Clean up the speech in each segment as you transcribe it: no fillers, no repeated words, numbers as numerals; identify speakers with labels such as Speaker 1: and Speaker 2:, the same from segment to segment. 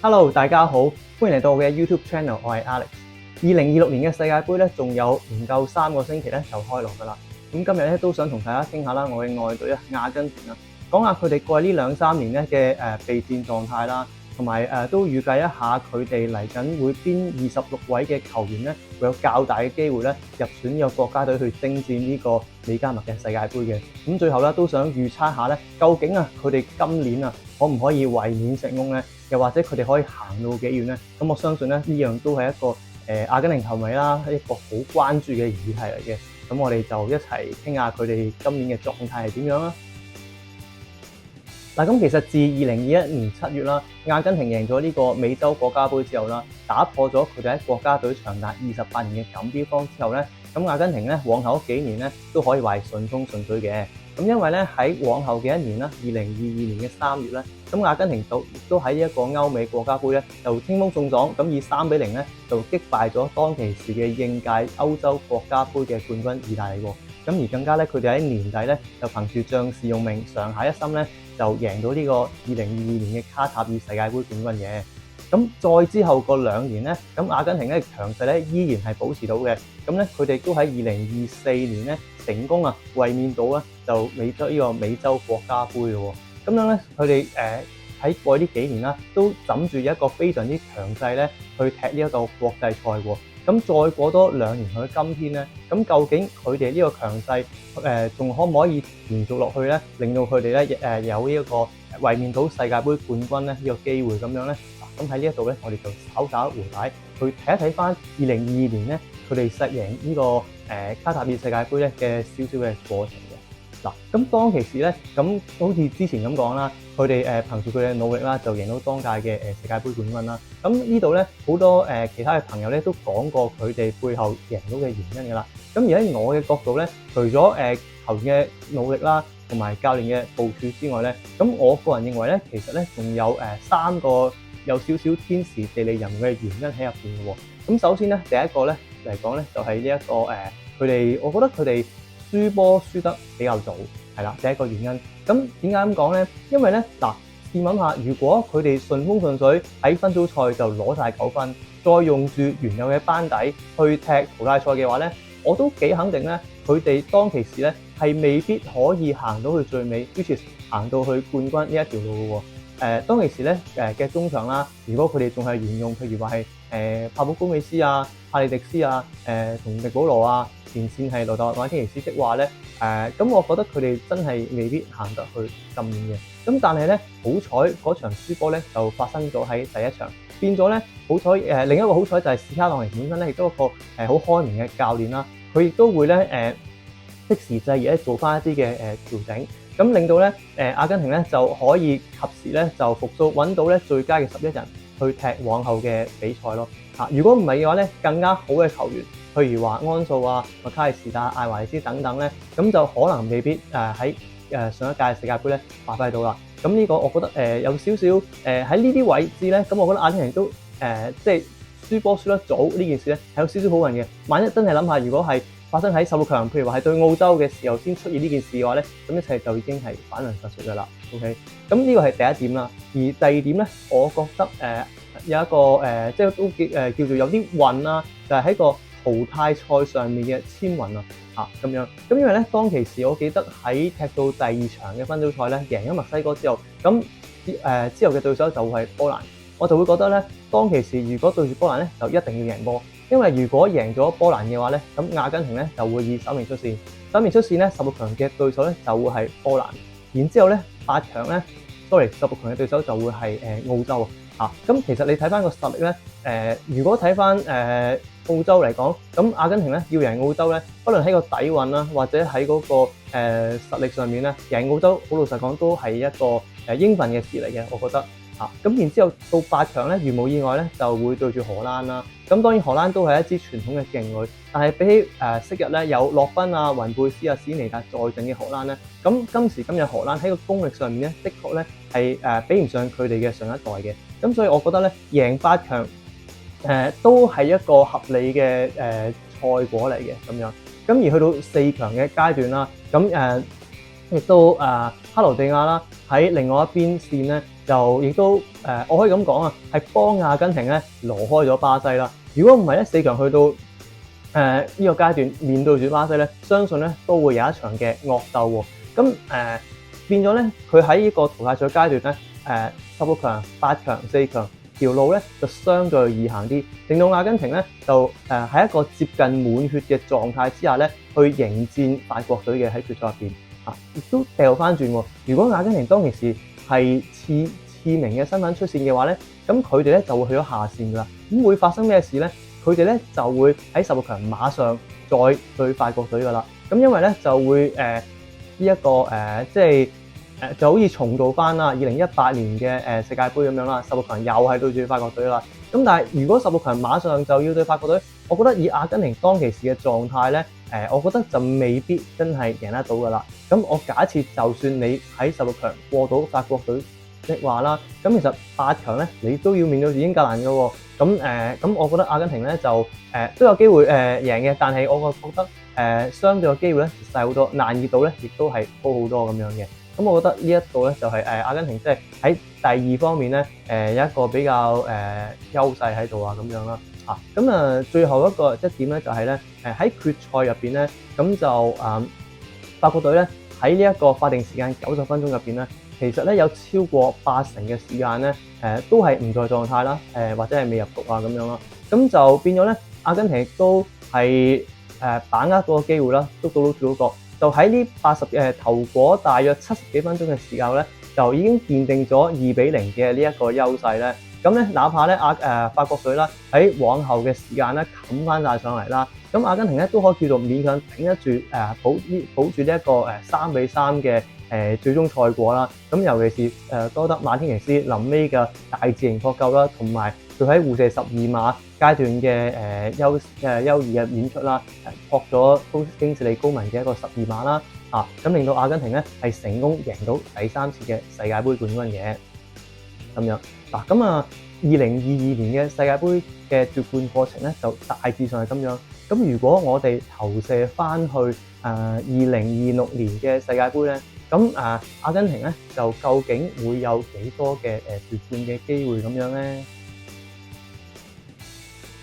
Speaker 1: Hello，大家好，歡迎嚟到我嘅 YouTube channel，我係 Alex。2026年嘅世界盃咧，仲有唔夠3個星期咧就開鑼㗎啦。咁今日咧都想同大家傾下啦，我嘅愛隊阿根廷啊，講下佢哋過去呢2-3年咧嘅備戰狀態啦，同埋都預計一下佢哋嚟緊會邊26位嘅球員咧會有較大嘅機會咧入選呢個國家隊去征戰呢個美加墨嘅世界盃嘅。咁最後咧都想預測下咧，究竟佢哋今年可唔可以衛冕成功咧？又或者佢哋可以行到幾遠咧？咁我相信咧呢樣都係一個阿根廷球迷啦，一個好關注嘅議題嚟嘅。咁我哋就一齊傾下佢哋今年嘅狀態係點樣啦。嗱，咁其實自2021年7月啦，阿根廷贏咗呢個美洲國家盃之後啦，打破咗佢哋喺國家隊長達28年嘅錦標荒之後咧，咁阿根廷咧往後幾年咧都可以話係順風順水嘅。咁因為咧喺往後嘅一年啦，2022年嘅3月咧，咁阿根廷亦都喺呢一個歐美國家盃咧就清風送爽，咁以3-0咧就擊敗咗當其時嘅應屆歐洲國家盃嘅冠軍意大利喎。咁而更加咧，佢哋喺年底咧就憑住將士用命，上下一心咧就贏到呢個2022年嘅卡塔爾世界盃冠軍嘅。咁再之後個2年咧，咁阿根廷咧強勢咧依然係保持到嘅。咁咧佢哋都喺2024年咧成功衛冕到就呢個美洲國家盃咯喎。咁樣咧佢哋喺過去呢幾年啦，都枕住一個非常之強勢咧去踢呢一個國際賽喎。咁再過多2年去今天咧，咁究竟佢哋呢個強勢仲可唔可以延續落去咧？令到佢哋咧有呢一個衛冕到世界盃冠軍咧呢個機會咁樣咧？咁喺呢一度咧，我哋就稍回帶去睇一睇翻2022年咧，佢哋實贏呢個卡塔爾世界盃咧嘅少少嘅過程嘅。嗱，咁當其時咧，咁好似之前咁講啦，佢哋憑住佢嘅努力啦，就贏到當屆嘅世界盃冠軍啦。咁呢度咧好多其他嘅朋友咧都講過佢哋背後贏到嘅原因㗎啦。咁而喺我嘅角度咧，除咗球員嘅努力啦，同埋教練嘅部署之外咧，咁我個人認為咧，其實咧仲有3個有少少天時地利人和嘅原因喺入邊嘅喎。咁首先咧，第一個咧嚟講咧，就係呢一個佢哋，我覺得佢哋輸波輸得比較早，係啦，第一個原因。咁點解咁講咧？因為咧嗱，試諗下，如果佢哋順風順水喺分組賽就攞晒9分，再用住原有嘅班底去踢淘汰賽嘅話咧，我都幾肯定咧，佢哋當其時咧係未必可以行到去最尾 which is 行到去冠軍呢一條路嘅喎。當其時咧嘅中場啦，如果佢哋仲係沿用，譬如話係帕布高美斯帕利迪斯同迪保羅前線係羅達馬天尼斯的話咧，咁我覺得佢哋真係未必行得去咁遠嘅。咁但係咧，好彩嗰場輸波咧就發生咗喺第一場，變咗咧好彩另一個好彩就係史卡朗尼本身咧亦都一個好開明嘅教練啦，佢亦都會咧適時制宜咧做翻一啲嘅調整。咁令到咧阿根廷咧就可以及時咧就復甦，揾到咧最佳嘅11人去踢往後嘅比賽咯。如果唔係嘅話咧，更加好嘅球員，譬如話安素麥卡利士達、艾華利斯等等咧，咁就可能未必喺上一屆世界盃咧發揮到啦。咁呢個我覺得有少少喺呢啲位置咧，咁我覺得阿根廷都即係輸波輸得早呢件事咧係有少少好運嘅。萬一真係諗下，如果係發生喺16強，譬如話係對澳洲嘅時候先出現呢件事嘅話咧，咁一切就已經係反人實屬嘅啦。OK， 咁呢個係第一點啦。而第二點咧，我覺得有一個即係都叫做有啲運啦，就係喺個淘汰賽上面嘅籤運咁樣。咁因為咧當其時我記得喺踢到第2場嘅分組賽咧，贏咗墨西哥之後，咁之後嘅對手就係波蘭，我就會覺得咧，當其時如果對住波蘭咧，就一定要贏波。因為如果贏咗波蘭嘅話咧，咁阿根廷咧就會以首名出線。首名出線咧，16強嘅對手咧就會係波蘭。然之後咧8強咧，16強嘅對手就會係澳洲咁其實你睇翻個實力咧，如果睇翻澳洲嚟講，咁阿根廷咧要贏澳洲咧，不論喺個底蘊啦，或者喺嗰個實力上面咧，贏澳洲好老實講都係一個應份嘅事嚟嘅，我覺得。咁然之後到8強咧，如無意外咧就會對住荷蘭啦。咁當然荷蘭都係一支傳統嘅勁旅，但係比起昔日咧有洛賓雲貝斯史尼達在陣嘅荷蘭咧，咁今時今日荷蘭喺個功力上面咧，的確咧係比唔上佢哋嘅上一代嘅。咁所以我覺得咧贏8強都係一個合理嘅賽果嚟嘅咁樣。咁而去到4強嘅階段啦，咁亦都克羅地亞啦喺另外一邊線咧就亦都我可以咁講啊，係幫阿根廷咧攞開咗巴西啦。如果唔係咧，4強去到呢個階段面對住巴西咧，相信咧都會有一場嘅惡鬥喎。咁變咗咧，佢喺呢個淘汰賽階段咧，16強、8強、4強條路咧就相對易行啲，令到阿根廷咧就喺一個接近滿血嘅狀態之下咧，去迎戰法國隊嘅喺決賽入邊啊，亦都掉翻轉喎。如果阿根廷當其時係次名嘅身份出線嘅話咧，咁佢哋咧就會去咗下線㗎啦。咁會發生咩事咧？佢哋咧就會喺16強馬上再對法國隊㗎啦。咁因為咧就會即係就好似重蹈翻啦2018年嘅世界盃咁樣啦，16強又係對住法國隊啦。咁但係如果16強馬上就要對法國隊，我覺得以阿根廷當其時嘅狀態咧，我覺得就未必真係贏得到㗎啦。咁我假設就算你喺16強過到法國隊的話啦，咁其實8強咧你都要面對住英格蘭嘅喎。咁我覺得阿根廷咧就都有機會贏嘅，但係我覺得相對嘅機會咧細好多，難易度咧亦都係高好多咁樣嘅。咁我覺得呢一度咧就係阿根廷即係喺第二方面咧有一個比較優勢喺度啊咁樣啦。咁最後一點咧就係咧喺決賽入邊咧，咁就法國隊咧喺呢一個法定時間90分鐘入邊咧，其實咧有超過80%嘅時間咧都係唔在狀態啦，或者係未入局啊咁樣啦。咁就變咗咧，阿根廷亦都係把握嗰個機會啦，捉到主角。就喺呢頭嗰大約70幾分鐘嘅時候咧，就已經奠定咗2-0嘅呢一個優勢咧。咁咧，哪怕咧法國隊啦喺往後嘅時間咧冚翻晒上嚟啦，咁阿根廷咧都可以叫做勉強頂得住保住呢一個3-3嘅最終賽果啦。咁尤其是多得馬天尼斯臨尾嘅大自型撲救啦，同埋佢喺互射12碼階段嘅優異嘅演出啦，撲咗京士利高文嘅一個12碼啦，咁令到阿根廷咧係成功贏到第3次嘅世界盃冠軍嘅咁樣。2022年嘅世界盃嘅奪冠過程咧就大致上係咁樣。咁如果我哋投射翻去2026年嘅世界盃咧，咁阿根廷咧就究竟會有幾多嘅奪冠嘅機會咁樣咧？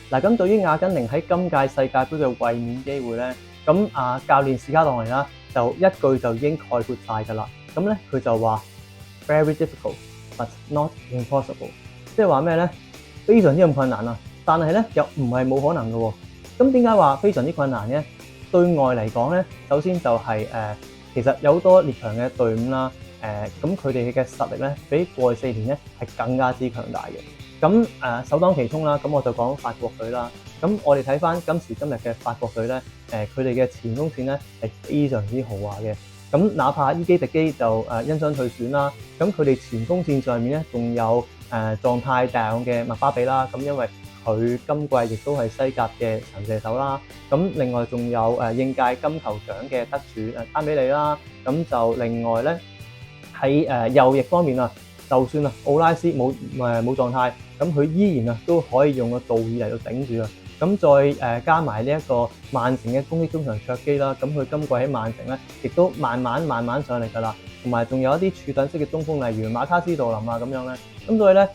Speaker 1: 咁對於阿根廷喺今屆世界盃嘅衛冕機會咧，咁教練史卡朗尼啦就一句就已經概括晒㗎啦。咁咧佢就話 very difficult but not impossible， 即係話咩咧？非常之咁困難啊，但係咧又唔係冇可能嘅喎。咁點解話非常之困難嘅？對外嚟講咧，首先就係其實有好多列強嘅隊伍啦，咁佢哋嘅實力咧比過去4年咧係更加之強大嘅。咁首當其衝啦，咁我就講法國隊啦。咁我哋睇翻今時今日嘅法國隊咧，佢哋嘅前鋒線咧係非常之豪華嘅。咁哪怕伊基迪基就因傷退選啦，咁佢哋前鋒線上面咧仲有狀態大勇嘅麥巴比啦。咁因為佢今季亦都係西甲嘅神射手啦。咁另外仲有應屆金球獎嘅得主丹比利啦。咁就另外咧喺右翼方面啊，就算奧拉斯冇狀態，咁佢依然都可以用個道爾嚟到頂住啊。咁再加埋呢一個曼城嘅攻擊中場卓基啦，咁佢今季喺曼城咧亦都慢慢上嚟㗎啦。同埋仲有一啲柱躉式嘅中鋒，例如馬卡斯杜林啊咁樣咧。咁所以咧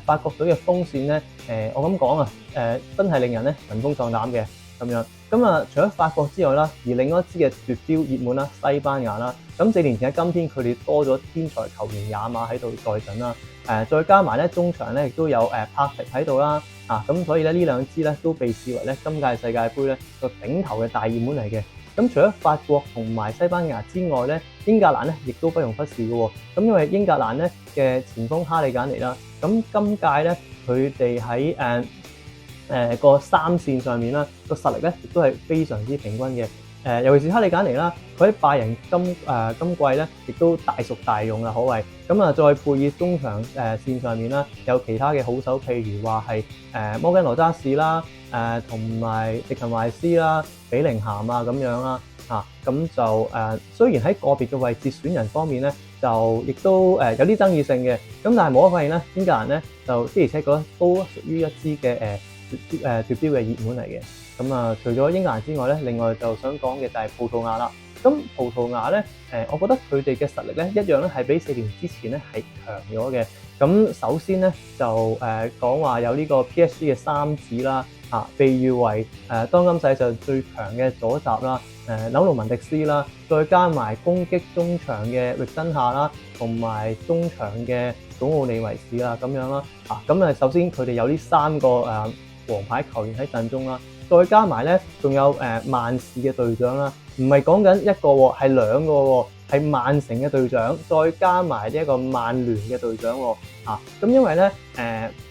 Speaker 1: 法國隊嘅鋒線咧我咁講真係令人咧聞風喪膽嘅咁樣。咁除咗法國之外啦，而另一支嘅奪標熱門啦，西班牙啦，咁4年前喺今天佢哋多咗天才球員亞馬喺度在陣啦。再加埋咧中場咧亦都有帕迪喺度啦。咁所以咧呢兩支咧都被視為咧今屆世界盃咧個頂頭嘅大熱門嚟嘅。咁除咗法國同埋西班牙之外咧，英格蘭咧亦都不容忽視嘅喎。咁因為英格蘭咧嘅前鋒哈利簡尼啦，咁今屆咧佢哋喺個三線上面啦，個實力咧亦都係非常之平均嘅。尤其是哈利簡尼啦，佢喺拜仁今季咧亦都大熟大用啦，可謂。咁再配以中場線上面啦，有其他嘅好手，譬如話係摩根羅渣士啦，同埋迪勤懷斯啦、比寧咸啊咁樣啦。咁就雖然喺個別嘅位置選人方面咧，就亦都有啲爭議性嘅。咁但係冇可發現咧，英格蘭咧就的而且確都屬於一支嘅奪標嘅熱門嚟嘅。咁除咗英格蘭之外咧，另外就想講嘅就係葡萄牙啦。咁葡萄牙咧，我覺得佢哋嘅實力咧一樣咧係比4年之前咧係強咗嘅。咁首先咧就講話有呢個 PSG 嘅三子啦，被譽為當今世上最強嘅左閘啦，紐魯文迪斯啦，再加埋攻擊中場嘅域真夏啦，同埋中場嘅祖奧利維士啦咁樣啦。咁首先佢哋有呢三個王牌球員喺陣中啦，再加埋咧仲有曼市嘅隊長啦，唔係講緊一個喎，係兩個喎，係曼城嘅隊長，再加埋呢一個曼聯嘅隊長喎。咁因為咧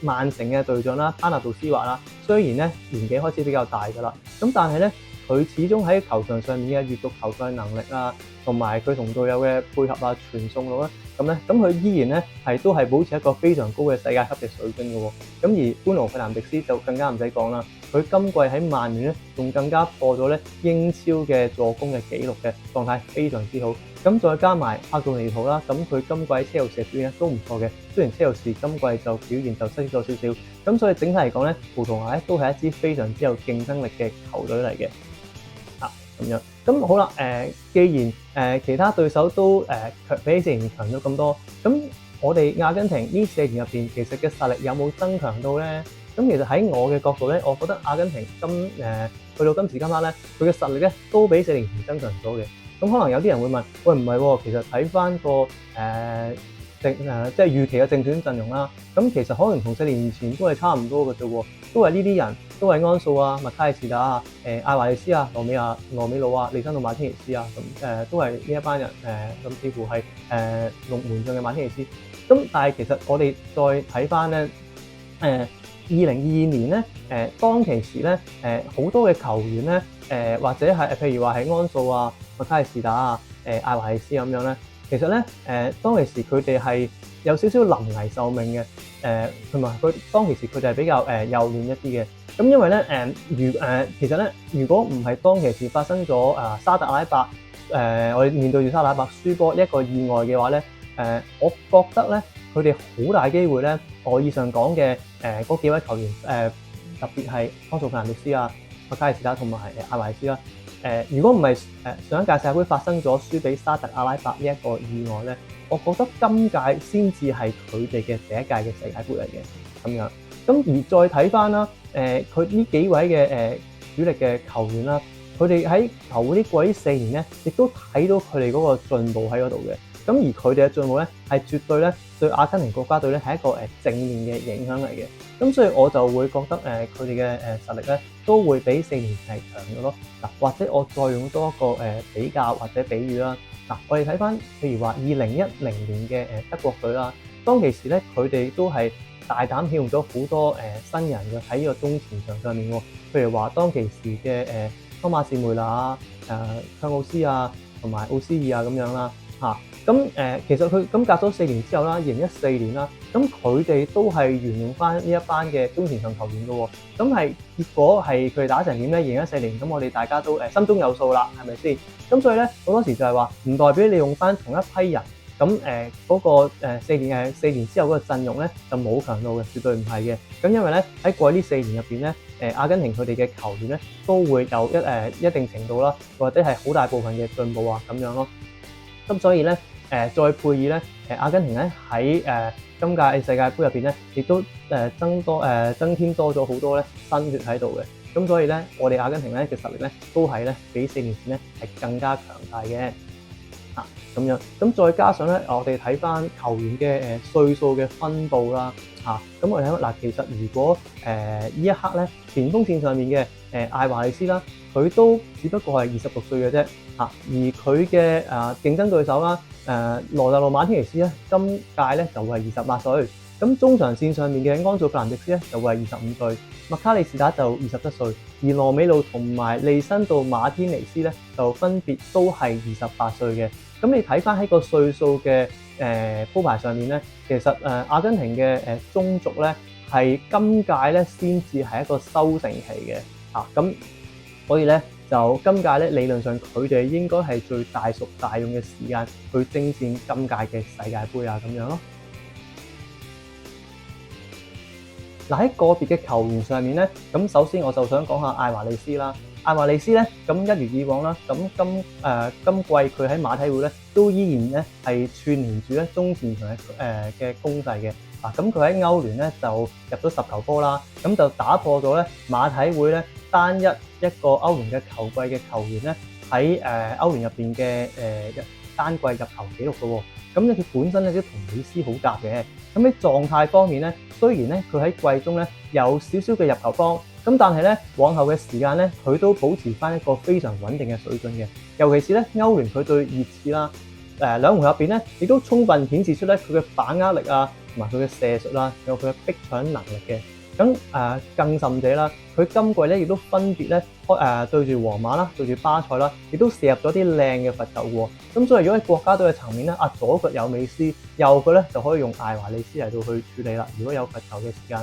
Speaker 1: 曼城嘅隊長啦，巴納杜斯華啦，雖然咧年紀開始比較大㗎啦，咁但係咧佢始終喺球場上面嘅閲讀球賽能力啊，同埋佢同隊友嘅配合啊、傳送路咧，咁佢依然咧都係保持一個非常高嘅世界級嘅水準嘅喎。咁而般奴費南迪斯就更加唔使講啦，佢今季喺曼聯咧仲更加破咗咧英超嘅助攻嘅紀錄嘅狀態非常之好。咁再加埋帕杜尼圖啦，咁佢今季車路士表現咧都唔錯嘅，雖然車路士今季就表現就失咗少少，咁所以整體嚟講咧，葡萄牙咧都係一支非常之有競爭力嘅球隊嚟嘅。咁樣，咁好啦，既然其他對手都比4年強咗咁多，咁我哋阿根廷呢4年入邊其實嘅實力有冇增強到咧？咁其實喺我嘅角度咧，我覺得阿根廷去到今時今刻咧，佢嘅實力咧都比4年前增強咗嘅。咁可能有啲人會問，喂唔係喎，其實睇翻個即係預期嘅正選陣容啦，咁其實可能同4年前都係差唔多嘅啫喎，都係呢啲人，都係安素啊、麥卡利士達啊、艾華利斯啊、羅美魯啊、利山度馬天尼斯啊，咁都係呢一班人，甚至乎係龍門將嘅馬天尼斯。咁但係其實我哋再睇翻咧，2022年咧，當其時咧，好多嘅球員咧，或者係譬如話係安素啊、麥卡利士達啊、艾華利斯咁樣咧。其實咧，當其時佢哋係有少少臨危受命嘅，同埋當其時佢哋係比較幼嫩一啲嘅。咁因為咧，其實咧，如果唔係當其時發生咗沙特阿拉伯我哋面對住沙特阿拉伯輸波一個意外嘅話咧，我覺得咧佢哋好大機會咧，我以上講嘅嗰幾位球員特別係安素費南迪斯啊、麥卡利士達同埋艾華利斯啦。如果唔係上一屆世界盃發生咗輸俾沙特阿拉伯呢一個意外咧，我覺得今屆先至係佢哋嘅第一屆嘅世界盃嚟嘅咁樣。咁而再睇翻啦，佢呢幾位嘅主力嘅球員啦，佢哋喺球會呢4年咧，亦都睇到佢哋嗰個進步喺嗰度嘅。咁而佢哋嘅進步咧，係絕對咧對阿根廷國家隊咧係一個正面嘅影響嚟嘅。咁所以我就會覺得佢哋嘅實力咧都會比4年係強咗咯。嗱，或者我再用多一個比較或者比喻啦。嗱，我哋睇翻譬如話2010年嘅德國隊啦，當其時咧佢哋都係大膽起用咗好多新人嘅喺呢個中前場上面喎。譬如話當其時嘅湯馬士梅拿啊、香奧斯啊同埋奧斯爾啊咁樣啦其實佢隔咗4年之後啦，2014年啦，咁佢哋都係沿用翻呢一班嘅中前場球員嘅喎。咁結果係佢哋打成點咧？2014年咁我哋大家都心中有數啦，係咪先？咁所以咧好多時就係話唔代表你用翻同一批人，咁嗰個4年之後嗰個陣容咧就冇強度嘅，絕對唔係嘅。咁因為咧喺過去呢4年入邊咧，阿根廷佢哋嘅球員咧都會有一定程度啦，或者係好大部分嘅進步啊咁樣咯。咁所以咧再配以咧阿根廷咧喺今屆世界盃入邊咧，亦都增添多咗好多咧新血喺度嘅。咁所以咧，我哋阿根廷咧嘅實力咧都係咧比4年前咧係更加強大嘅。咁樣，咁再加上咧，我哋睇翻球員嘅歲數嘅分佈啦。咁我哋睇嗱，其實如果呢一刻咧前鋒線上面嘅艾華利斯啦，佢都只不過係26歲嘅啫。而佢嘅競爭對手啦，羅特魯馬天尼斯咧，今屆咧就會係28歲。咁中場線上面嘅安素費南迪斯咧就會係25歲，麥卡利士達就27歲，而羅美路同埋利申道馬天尼斯咧就分別都係28歲嘅。咁你睇翻喺個歲數嘅鋪排上面咧，其實阿根廷嘅中軸咧係今屆咧先至係一個收成期嘅。咁所以咧就今屆咧理論上佢哋應該係最大熟大用嘅時間去征戰今屆嘅世界盃啊咁樣咯。嗱，喺個別嘅球員上面咧，咁首先我就想講下艾華利斯啦。艾華利斯咧，咁一如以往啦，咁今季佢喺馬體會咧都依然咧係串連住咧中前場嘅攻勢嘅。咁佢喺歐聯咧就入咗10球波啦，咁就打破咗咧馬體會咧單一個歐聯嘅球季嘅球員咧喺歐聯入邊嘅單季入球紀錄嘅喎。咁咧佢本身咧都同美斯好夾嘅。咁喺狀態方面咧，雖然咧佢喺季中咧有少少嘅入球幫，咁但係咧往後嘅時間咧，佢都保持翻一個非常穩定嘅水準嘅。尤其是咧歐聯佢對熱刺啦，兩回合入邊咧，亦都充分顯示出咧佢嘅把握力啊，同埋佢嘅射術啦，有佢嘅逼搶能力嘅。咁更甚者啦，佢今季咧亦都分別咧對住皇馬啦，對住巴塞啦，亦都射入咗啲靚嘅罰球喎。咁所以如果喺國家隊嘅層面咧，左腳有美斯，右腳咧就可以用艾華利斯嚟到去處理啦。如果有罰球嘅時間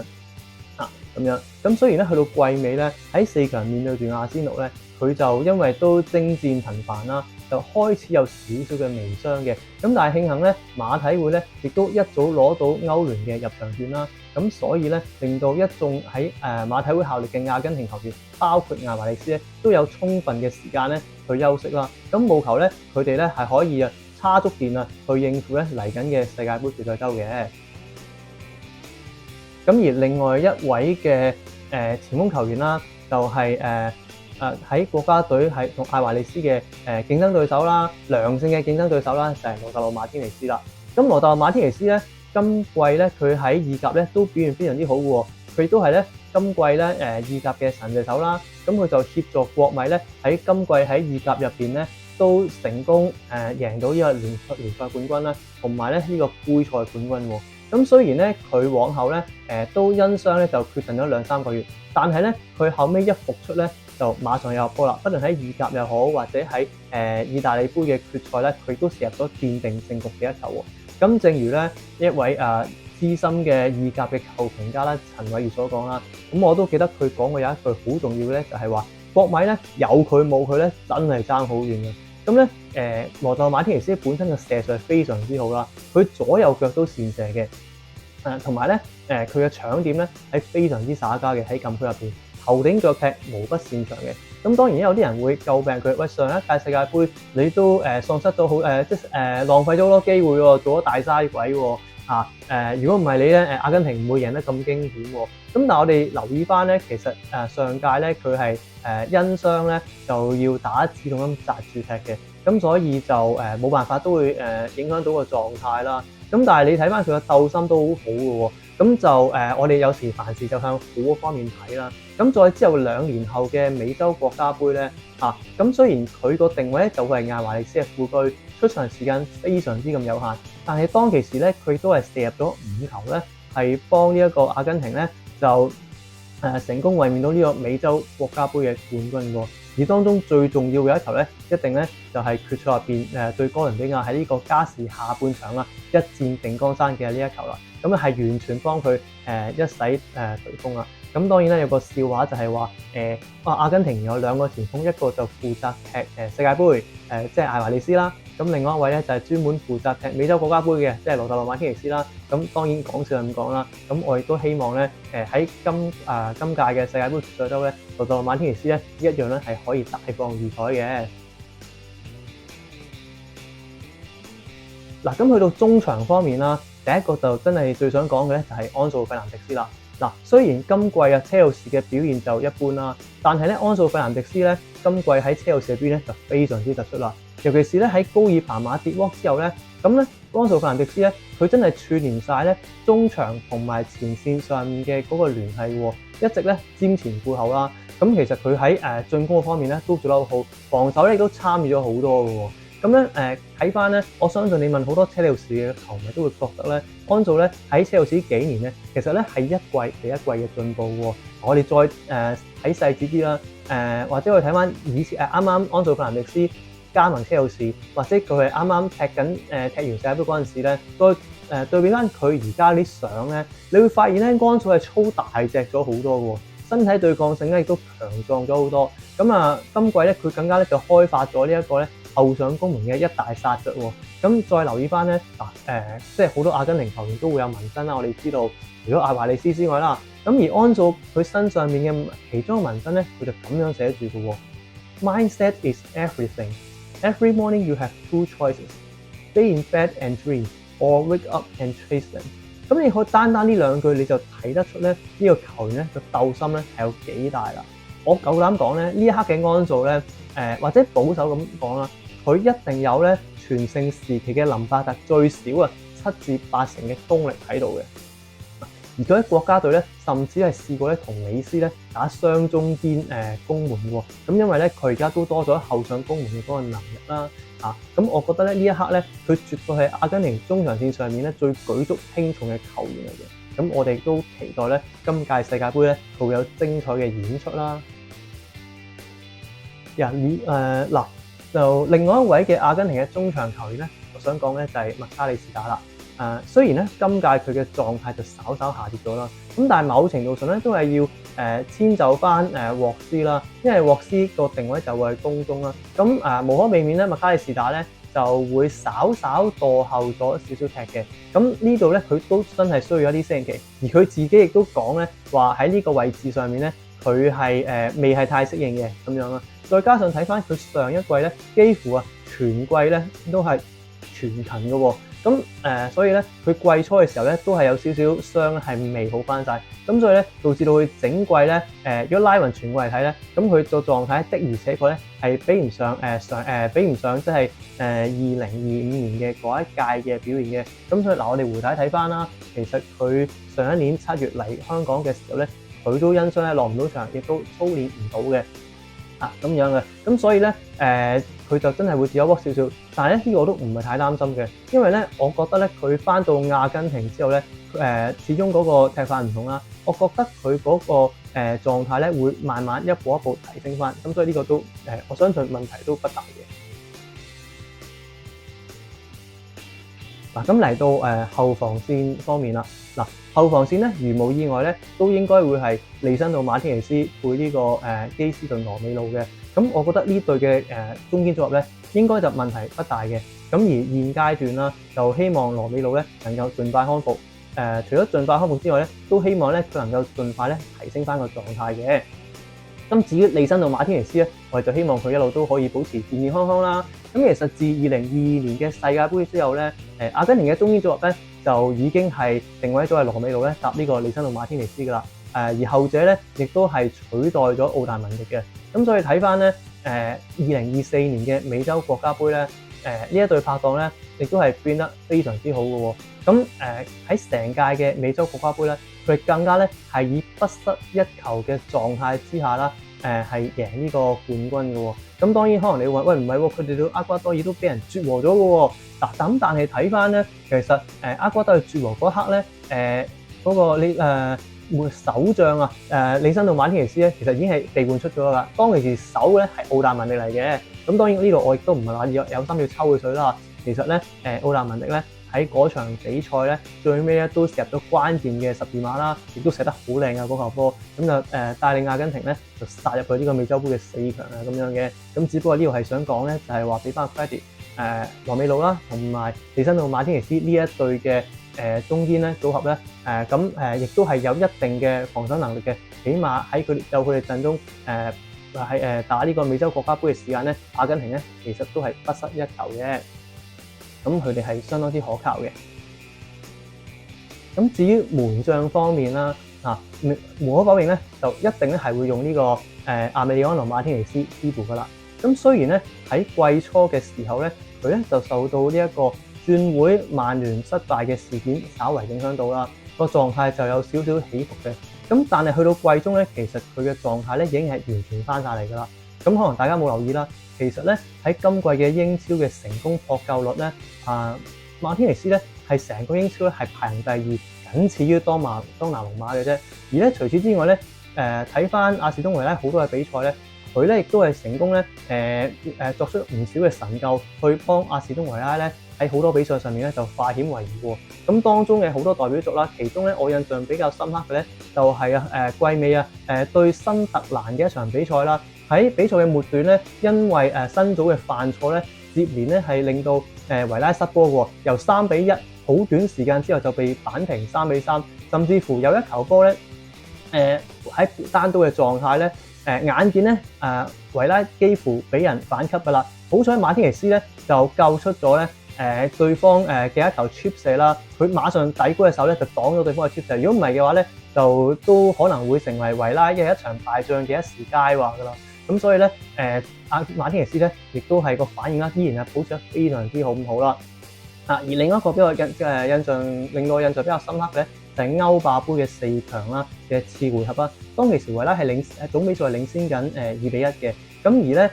Speaker 1: 咁樣，咁雖然咧去到季尾咧喺4強面對住阿仙奴咧，佢就因為都征戰頻繁啦，就開始有少少嘅微傷嘅。咁但係慶幸咧馬體會咧亦都一早攞到歐聯嘅入場券啦。咁所以咧，令到一眾喺馬體會效力嘅阿根廷球員，包括艾華利斯咧，都有充分嘅時間咧去休息啦。咁務求咧，佢哋咧係可以叉足電去應付咧嚟緊嘅世界盃決賽周嘅。咁而另外一位嘅前鋒球員啦，就係喺國家隊係同艾華利斯嘅競爭對手啦，良性嘅競爭對手啦，就係羅特魯馬天尼斯啦。咁羅特魯馬天尼斯咧，今季咧佢喺意甲咧都表現非常之好喎，佢都係咧今季咧意甲嘅神射手啦，咁佢就協助國米咧喺今季喺意甲入邊咧都成功贏到呢個聯賽冠軍啦，同埋咧呢個杯賽冠軍喎。咁雖然咧佢往後咧都因傷咧就缺陣咗2-3個月，但係咧佢後尾一復出咧就馬上有入波啦，不論喺意甲又好，或者喺意大利杯嘅決賽咧，佢都射入咗奠定勝局嘅一球喎。咁正如咧一位資深嘅意甲嘅球評家啦，陳偉如所講啦，咁我都記得佢講過有一句好重要嘅咧，就係話國米咧有佢冇佢咧，真係爭好遠嘅。咁咧羅特馬天尼斯本身嘅射術係非常之好啦，佢左右腳都擅射嘅，同埋咧佢嘅搶點咧係非常之耍家嘅，喺禁區入邊頭頂腳踢無不擅長嘅。咁當然有啲人會詬病佢，喂，上一屆世界盃你都喪失咗好浪費咗好多機會喎，做咗大嘥鬼喎。如果唔係你咧，阿根廷唔會贏得咁驚險喎。咁但係我哋留意翻咧，其實上屆咧佢係因傷咧就要打止痛針紮住踢嘅，咁所以就冇辦法都會影響到個狀態啦。咁但係你睇翻佢嘅鬥心都好好嘅喎。咁就我哋有時凡事就向好嗰方面睇啦。咁再之後2年後嘅美洲國家盃咧，咁雖然佢個定位咧就係艾華利斯嘅副居，出場時間非常之咁有限，但係當其時咧佢都係射入咗5球咧，係幫呢一個阿根廷咧就成功衛冕到呢個美洲國家盃嘅冠軍喎。而當中最重要嘅一球咧，一定咧就係決賽入邊對哥倫比亞喺呢個加時下半場啦，一戰定江山嘅呢一球啦。咁係完全幫佢一洗頹風啦。咁當然啦，有個笑話就係話阿根廷有2個前鋒，一個就負責踢世界盃即係艾華利斯啦。咁另外一位咧就係專門負責踢美洲國家盃嘅，即係羅特魯馬天尼斯啦。咁當然講笑係咁講啦。咁我亦都希望咧喺今屆嘅世界盃決賽周咧，羅特魯馬天尼斯咧一樣咧係可以大放異彩嘅。嗱，咁去到中場方面啦，第一個就真係最想講嘅咧就係安素費南迪斯啦。嗱，雖然今季車路士嘅表現就一般啦，但係咧安素費南迪斯咧今季喺車路士嘅表現咧就非常之突出啦。尤其是咧喺高爾帕馬跌窩之後咧，咁咧安素費南迪斯咧佢真係串聯晒咧中場同埋前線上面嘅嗰個聯繫喎，一直咧瞻前顧後啦。咁其實佢喺進攻方面咧都做得好，防守咧亦都參與咗好多嘅喎。咁咧睇翻咧，我相信你問好多車路士嘅球迷都會覺得咧，安素咧喺車路士幾年咧，其實咧係一季比一季嘅進步喎。我哋再睇細緻啲啦，或者我哋睇翻以前啱啱安素費南迪斯加盟車路士，或者佢係啱啱踢完世界盃嗰陣時咧，再對比翻佢而家啲相咧，你會發現咧安素係粗大隻咗好多嘅喎，身體對抗性咧亦都強壯咗好多。咁今季咧佢更加咧就開發咗呢一個咧後上攻門嘅一大殺著喎。咁再留意翻咧即係好多阿根廷球員都會有紋身啦。我哋知道除咗艾華利斯之外啦，咁而安素佢身上面嘅其中一個紋身咧，佢就咁樣寫住嘅喎。mindset is everything. Every morning you have two choices: stay in bed and dream, or wake up and chase them。咁你可以單呢兩句你就睇得出咧呢個球員咧個鬥心咧係有幾大啦。我夠膽講咧呢一刻嘅安祖咧或者保守咁講啦，佢一定有咧全盛時期嘅林伯特最少7至8成嘅功力喺度嘅。而佢喺國家隊咧，甚至係試過咧同美斯咧打雙中堅攻門喎。咁因為咧佢而家都多咗後上攻門嘅嗰個能力啦。咁我覺得咧呢一刻咧，佢絕對係阿根廷中場線上面咧最舉足輕重嘅球員嚟嘅。咁我哋都期待咧今屆世界盃咧佢會有精彩嘅演出啦。就另外一位嘅阿根廷嘅中場球員咧，我想講咧就係麥卡利士打啦。雖然咧今屆佢嘅狀態就稍稍下跌咗啦，咁但係某程度上咧都係要遷就翻沃斯啦，因為沃斯個定位就會係攻中啦。咁無可避免咧，麥卡利士打咧就會稍稍墮後咗少少踢嘅。咁呢度咧佢都真係需要一啲適應期，而佢自己亦都講咧話喺呢個位置上面咧，佢係未係太適應嘅咁樣啦。再加上睇翻佢上一季咧，幾乎全季咧都係全勤嘅喎。咁所以咧，佢季初嘅時候咧，都係有少少傷係未好翻晒。咁所以咧，導致到佢整季咧，如果拉勻全季嚟睇咧，咁佢個狀態的而且確咧係比唔上比唔上即係2025年嘅嗰一屆嘅表現嘅。咁所以我哋回睇翻啦，其實佢上一年7月嚟香港嘅時候咧，佢都因傷咧落唔到場，亦都操練唔到嘅。咁樣嘅，咁所以咧佢就真係會自有屈少少，但係咧呢個我都唔係太擔心嘅，因為咧我覺得咧佢翻到阿根廷之後咧始終嗰個踢法唔同啦，我覺得佢嗰個狀態咧會慢慢一步一步提升翻，咁所以呢個都我相信問題都不大嘅。咁嚟到後防線方面啦，後防線咧如無意外咧都應該會係利申道馬天尼斯配呢個基斯頓羅美路嘅。咁我覺得呢隊嘅中堅組合咧應該就問題不大嘅。咁而現階段啦，就希望羅美路咧能夠盡快康復。除咗盡快康復之外咧，都希望咧佢能夠盡快咧提升翻個狀態嘅。咁至於利申道馬天尼斯咧，我哋就希望佢一路都可以保持健健康康啦。咁其實自2022年嘅世界盃之後咧，阿根廷嘅中堅組合咧就已經係定位咗係羅美路咧搭呢個利申道馬天尼斯噶啦。而後者咧亦都係取代咗奧達文迪嘅。咁所以睇翻咧2024年嘅美洲國家盃咧，呢一對拍檔咧亦都係變得非常之好嘅喎。咁喺成屆嘅美洲國家盃咧，佢哋更加咧係以不失一球嘅狀態之下啦，係贏呢個冠軍嘅喎。咁當然可能你會話喂唔係喎，佢哋對厄瓜多爾都俾人絕和咗嘅喎。咁但係睇翻咧，其實厄瓜多爾絕和嗰刻咧，嗰個守將利申道馬天尼斯咧，其實已經係被換出咗啦。當其時守咧係奧達文迪嚟嘅。咁當然呢度我亦都唔係話有心要抽佢水啦。其實咧奧達文迪咧喺嗰場比賽咧最尾咧都射入咗關鍵嘅12碼啦，亦都射得好靚嘅嗰球波。咁就帶領阿根廷咧就殺入去呢個美洲盃嘅4強咁樣嘅。咁只不過呢度係想講咧，就係話俾翻 credit 羅美路啦，同埋利申道馬天尼斯呢一隊嘅中堅咧組合咧，亦都係有一定嘅防守能力嘅。起碼喺佢哋陣中打呢個美洲國家盃嘅時間咧，阿根廷咧其實都係不失一球嘅。咁佢哋係相當之可靠嘅。咁至於門將方面啦，無可否認咧，就一定咧係會用呢個阿美利安奴馬天尼斯師傅噶啦。咁雖然咧喺季初嘅時候咧，佢咧就受到呢一個轉會曼聯失敗嘅事件稍為影響到啦，個狀態就有少少起伏嘅。咁但係去到季中咧，其實佢嘅狀態咧已經係完全翻晒嚟噶啦。咁可能大家冇留意啦，其實咧喺今季嘅英超嘅成功撲救率咧，馬天尼斯咧係成個英超咧係排行第2，僅次於當拿龍馬嘅啫。而咧除此之外咧，睇翻亞士東維拉好多嘅比賽咧，佢咧亦都係成功咧作出唔少嘅神救，去幫亞士東維拉咧喺好多比賽上面咧就化險為夷喎。咁當中嘅好多代表作啦，其中咧我印象比較深刻嘅咧就係季尾對新特蘭嘅一場比賽啦。喺比賽嘅末段咧，因為新組嘅犯錯咧，接連咧係令到維拉失波喎，由3-1好短時間之後就被扳平3-3，甚至乎有一球波咧喺單刀嘅狀態咧，眼見咧維拉幾乎俾人反擊㗎啦，好彩馬天尼斯咧就救出咗咧對方嘅一球 chip 射啦，佢馬上底高嘅手咧就擋咗對方嘅 chip 射，如果唔係嘅話咧就都可能會成為維拉一場敗仗嘅一時佳話㗎啦。咁所以咧馬天尼斯咧亦都係個反應啦，依然係保持得非常之好啦。而另一個俾我令我印象比較深刻嘅咧，就係歐霸杯嘅4強啦嘅次回合啦。當其時維拉係總比賽領先緊2-1嘅，咁而咧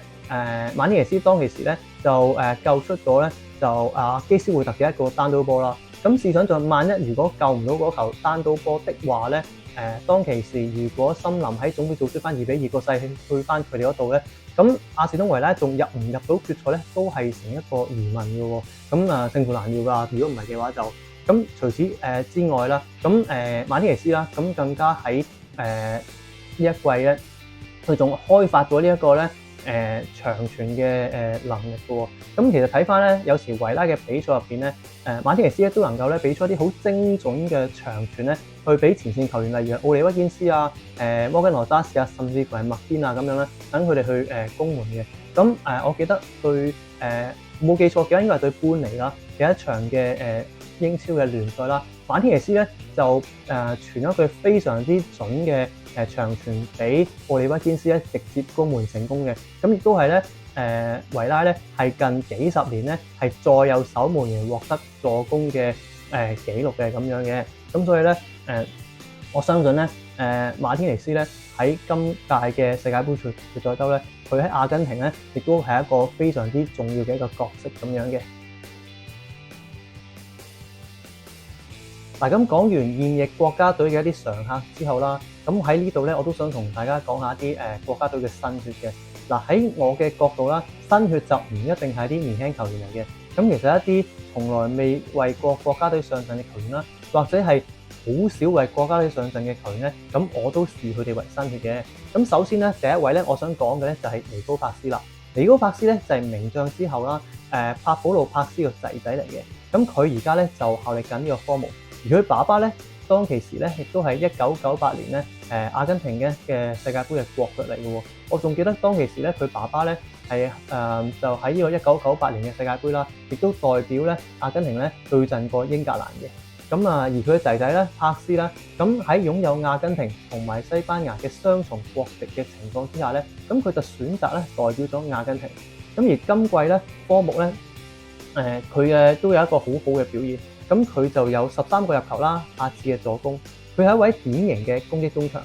Speaker 1: 馬天尼斯當其時咧就救出咗咧就基斯會特嘅一個單刀波啦。咁試想像萬一如果救唔到嗰球單刀波的話咧，當其時如果森林喺總比數追翻2-2個勢去翻佢哋嗰度咧，咁阿士東維拉仲入唔入到決賽咧，都係成一個疑問嘅喎。咁勝負難料㗎。如果唔係嘅話就咁。除此之外啦，咁馬天尼斯啦，咁更加喺呢一季咧，佢仲開發咗呢一個咧長傳嘅能力嘅喎。咁其實睇翻咧，有時維拉嘅比賽入邊咧，馬天尼斯咧都能夠咧俾出一啲好精準嘅長傳咧，去俾前線球員，例如奧利威堅斯啊、摩根羅渣士啊，甚至乎係麥堅啊咁樣咧，等佢哋去攻門嘅。咁我記得對冇記錯嘅應該係對般尼啦嘅一場嘅英超嘅聯賽啦，馬天尼斯咧就傳咗句非常之準嘅長傳俾奧利威堅斯咧，直接攻門成功嘅。咁亦都係咧維拉咧係近幾十年咧係再有守門員獲得助攻嘅紀錄嘅咁樣嘅。咁所以咧我相信咧馬天尼斯咧喺今屆嘅世界盃決賽周咧，佢喺阿根廷咧亦都係一個非常之重要嘅一個角色咁樣嘅。嗱，咁講完現役國家隊嘅一啲常客之後啦，咁喺呢度咧，我都想同大家講下啲國家隊嘅新血嘅。嗱，喺我嘅角度啦，新血就唔一定係啲年輕球員嚟嘅。咁其實一啲從來未為過國家隊上陣嘅球員啦，或者係好少為國家隊上陣嘅球員咧，咁我都視佢哋為新血嘅。咁首先咧，第一位咧，我想講嘅咧就係尼高柏斯啦。尼高柏斯咧就係名將之後啦，帕普路柏斯個仔仔嚟嘅。咁佢而家咧就效力緊呢個科姆。而佢爸爸咧，當其時咧，亦都係1998年咧，阿根廷嘅世界盃嘅國腳嚟嘅喎。我仲記得當其時咧，佢爸爸咧係就喺呢個1998年嘅世界盃啦，亦都代表咧阿根廷咧對陣過英格蘭嘅。咁而佢嘅仔仔咧柏斯啦，咁喺擁有阿根廷同埋西班牙嘅雙重國籍嘅情況之下咧，咁佢就選擇咧代表咗阿根廷。咁而今季咧科目咧，佢都有一個好好嘅表現。咁佢就有13個入球啦，8次嘅助攻。佢係一位典型嘅攻擊中場，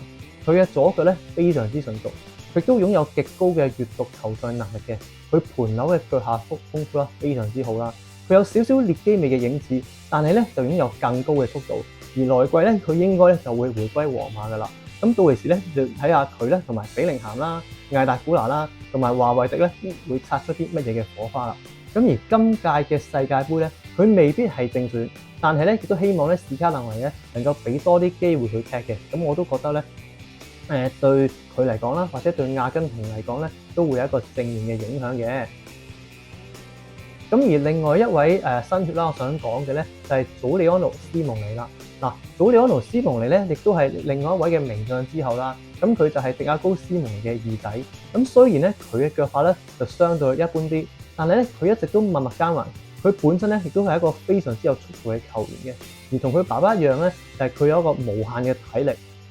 Speaker 1: 佢嘅左腳咧非常之純熟，佢都擁有極高嘅閱讀球賽能力嘅。佢盤扭嘅腳下功夫啦非常之好啦。佢有少少列基味嘅影子，但係咧就擁有更高嘅速度。而來季咧佢應該咧就會回歸皇馬噶啦。咁到時咧就睇下佢咧同埋比寧咸啦、艾達古拿啦同埋華維迪咧會擦出啲乜嘢嘅火花啦。咁而今屆嘅世界盃咧，佢未必係正選，但係咧亦都希望咧史卡能維咧能夠俾多啲機會佢踢嘅。咁我都覺得咧，對佢嚟講啦，或者對阿根廷嚟講咧，都會有一個正面嘅影響嘅。咁而另外一位新血啦，我想講嘅咧就係祖利安奴斯蒙尼啦。嗱，祖利安奴斯蒙尼咧，亦都係另外一位嘅名將之後啦。咁佢就係迪亞高斯蒙尼嘅二仔。咁雖然咧佢嘅腳法咧就相對一般啲，但係咧佢一直都默默耕耘。佢本身咧亦都係一個非常之有速度嘅球員嘅，而同佢爸爸一樣咧，就係佢有一個無限嘅體力。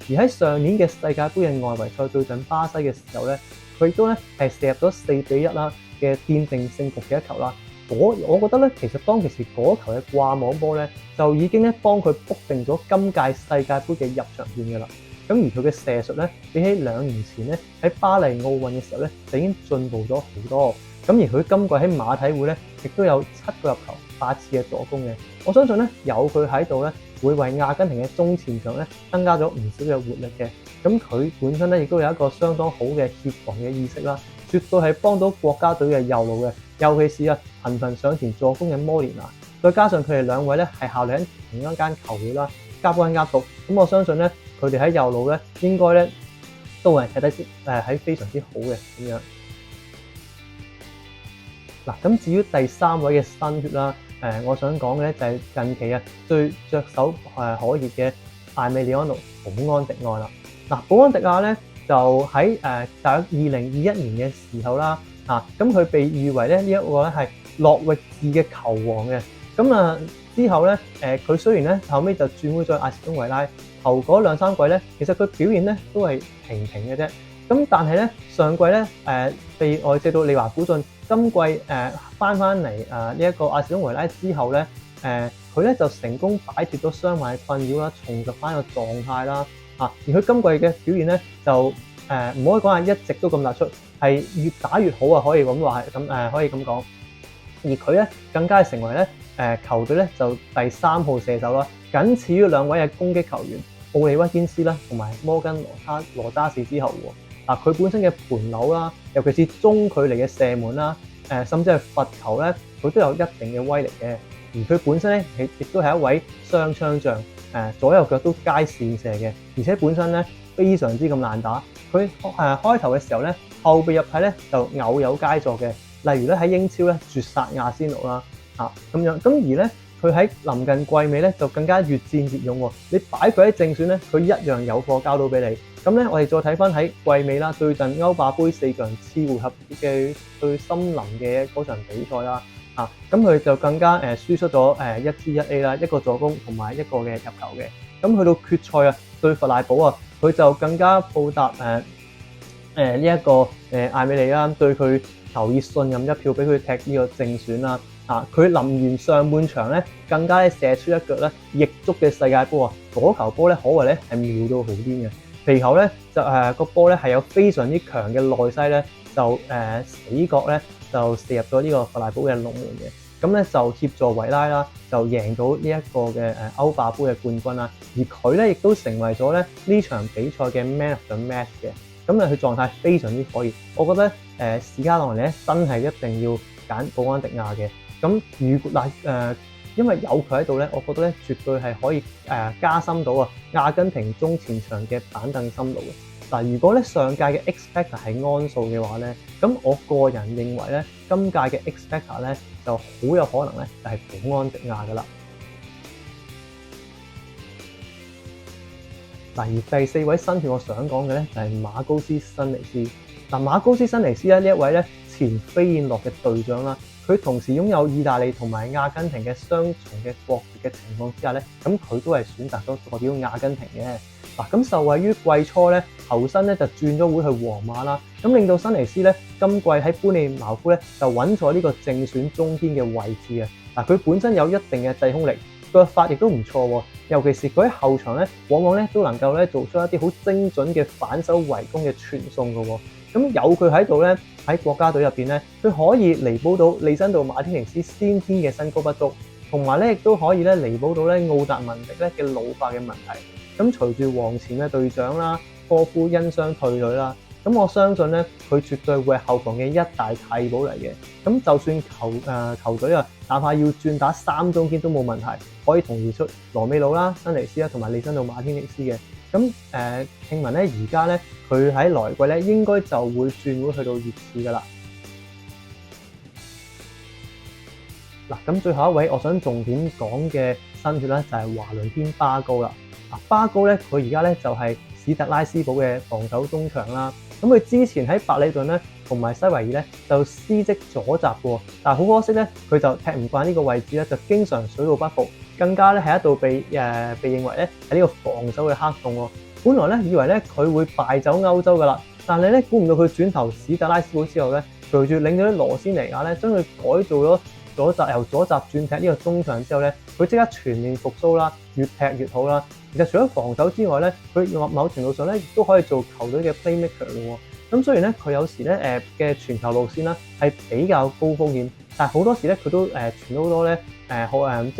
Speaker 1: 而喺上年嘅世界盃嘅外圍賽對陣巴西嘅時候咧，佢亦都咧係射入咗4-1啦嘅奠定勝局嘅一球啦。我覺得咧，其實當其時嗰球嘅掛網波咧，就已經咧幫佢 book 定咗今屆世界盃嘅入場券㗎啦。咁而佢嘅射術咧，比起2年前咧喺巴黎奧運嘅時候咧，就已經進步咗好多。咁而佢今季喺馬體會咧，亦都有7個入球、8次嘅助攻嘅。我相信咧，有佢喺度咧，會為阿根廷嘅中前場咧增加咗唔少嘅活力嘅。咁佢本身咧亦都有一個相當好嘅協防嘅意識啦，絕對係幫到國家隊嘅右路嘅。尤其是頻頻上前助攻嘅摩連拿，再加上佢哋兩位咧係效力喺同一間球會啦，夾關夾讀。咁我相信咧，佢哋喺右路咧應該咧都係踢得喺非常之好嘅咁樣。嗱，咁至於第3位嘅新血啦，我想講嘅咧就係近期最着手可熱嘅艾美利安奴保安迪亞啦。嗱，保安迪亞咧就喺大約2021年嘅時候啦，咁佢被譽為咧呢一個咧係諾域治嘅球王嘅。咁之後咧佢雖然咧後尾就轉會咗阿士東維拉，頭嗰2-3季咧其實佢表現咧都係平平嘅啫。咁但係咧上季咧被外借到利華古遜，今季翻嚟呢一個阿士東維拉之後咧佢咧就成功擺脫咗傷患嘅困擾啦，重拾翻個狀態啦。而佢今季嘅表現咧就唔可以講係一直都咁突出，係越打越好啊！可以咁話係咁可以咁講。而佢咧更加係成為咧球隊咧就第3號射手啦，僅次於2位嘅攻擊球員奧利屈堅斯啦同埋摩根羅渣士之後喎。佢本身嘅盤扭啦，尤其是中距離嘅射門啦，甚至係罰球咧，佢都有一定嘅威力嘅。而佢本身咧亦都係一位雙槍將，左右腳都皆善射嘅，而且本身咧非常之咁爛打。佢開頭嘅時候咧，後備入替咧就偶有佳作嘅，例如咧喺英超咧絕殺亞仙奴啦，咁樣。咁而咧佢喺臨近季尾咧就更加越戰越勇喎。你擺佢喺正選咧，佢一樣有貨交到俾你。咁咧我哋再睇翻喺季尾啦，對陣歐霸杯4強次回合嘅對森林嘅嗰場比賽啦。咁佢就更加輸出咗1支1A 啦，一個助攻同埋一個嘅入球嘅。咁去到決賽啊，對弗賴堡啊，佢就更加報答呢一個艾美利啦，對佢投以信任一票，俾佢踢呢個正選啦。佢臨完上半場咧，更加射出一腳咧逆足嘅世界波啊！嗰球波咧可謂咧係妙到好癲嘅。皮球咧就個波咧係有非常之強嘅內勢咧，就死角咧就射入咗呢個弗賴堡嘅龍門嘅。咁咧就協助維拉啦，就贏到呢一個嘅歐霸杯嘅冠軍啦。而佢咧亦都成為咗咧呢場比賽嘅 Man of the Match 嘅。咁佢狀態非常之可以，我覺得史加朗尼咧真係一定要揀保安迪亞嘅。咁如果因為有佢喺度咧，我覺得咧絕對係可以加深到阿根廷中前場嘅板凳深度嘅。如果咧上屆嘅 X Factor 係安素嘅話咧，咁我個人認為咧今屆嘅 X Factor 咧就好有可能咧就係保安迪亞噶啦。而第4位新血我想講嘅咧就係馬高斯辛尼斯。馬高斯辛尼斯咧呢一位咧前飛燕諾嘅隊長啦。佢同時擁有意大利同埋阿根廷嘅雙重嘅國籍嘅情況之下咧，咁佢都係選擇咗代表阿根廷嘅。咁受惠於季初咧，侯新咧就轉咗會去皇馬啦，咁令到辛尼斯咧今季喺般尼茅夫咧就穩坐呢個正選中堅嘅位置嘅。佢本身有一定嘅制空力，腳法亦都唔錯喎，尤其是佢喺後場咧，往往咧都能夠咧做出一啲好精準嘅反手圍攻嘅傳送嘅喎。咁有佢喺度咧，喺國家隊入邊咧，佢可以彌補到利辛度馬天尼斯先天嘅身高不足，同埋咧亦都可以咧彌補到咧奧達文迪咧嘅老化嘅問題。咁隨住皇前嘅隊長啦，科夫因傷退隊啦，咁我相信咧佢絕對會係後防嘅一大替補嚟嘅。咁就算球隊哪怕要轉打3中堅都冇問題，可以同時出羅美魯啦、辛尼斯啦同埋利辛度馬天尼斯嘅。咁聽聞咧，而家咧佢喺來季咧應該就會轉會去到熱刺噶啦。咁最後一位我想重點講嘅新血咧就係華倫天巴高啦。巴高咧佢而家咧就係史特拉斯堡嘅防守中場啦。咁佢之前喺白里頓咧同埋西維爾咧就司職左閘喎，但係好可惜咧佢就踢唔慣呢個位置咧，就經常水土不服。更加咧係一度被認為咧係呢個防守嘅黑洞喎。本來咧以為咧佢會敗走歐洲噶啦，但係咧估唔到佢轉頭史特拉斯堡之後咧，隨住領隊羅斯尼亞咧將佢改造咗由左閘轉踢呢個中場之後咧，佢即刻全面復甦啦，越踢越好啦。其實除咗防守之外咧，佢某程度上咧亦都可以做球隊嘅 playmaker 喎。咁雖然咧佢有時咧嘅傳球路線啦係比較高風險，但係好多時咧佢都傳到好多咧即係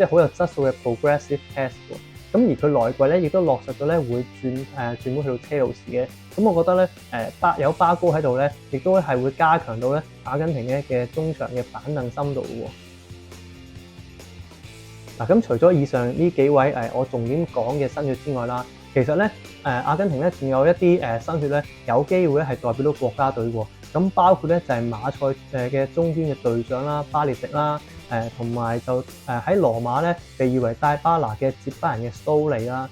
Speaker 1: 好有質素嘅 progressive pass 喎。咁而佢來季咧亦都落實咗咧會轉會去到車路士嘅。咁我覺得咧有巴高喺度咧，亦都係會加強到咧阿根廷咧嘅中場嘅板凳深度喎。咁除咗以上呢幾位我重點講嘅新血之外啦，其實咧阿根廷咧仲有一啲新血咧有機會咧係代表到國家隊喎。咁包括咧就係馬賽嘅中堅嘅隊長啦，巴列迪啦，同埋就喺羅馬咧被譽為戴巴拿嘅接班人嘅蘇利啦，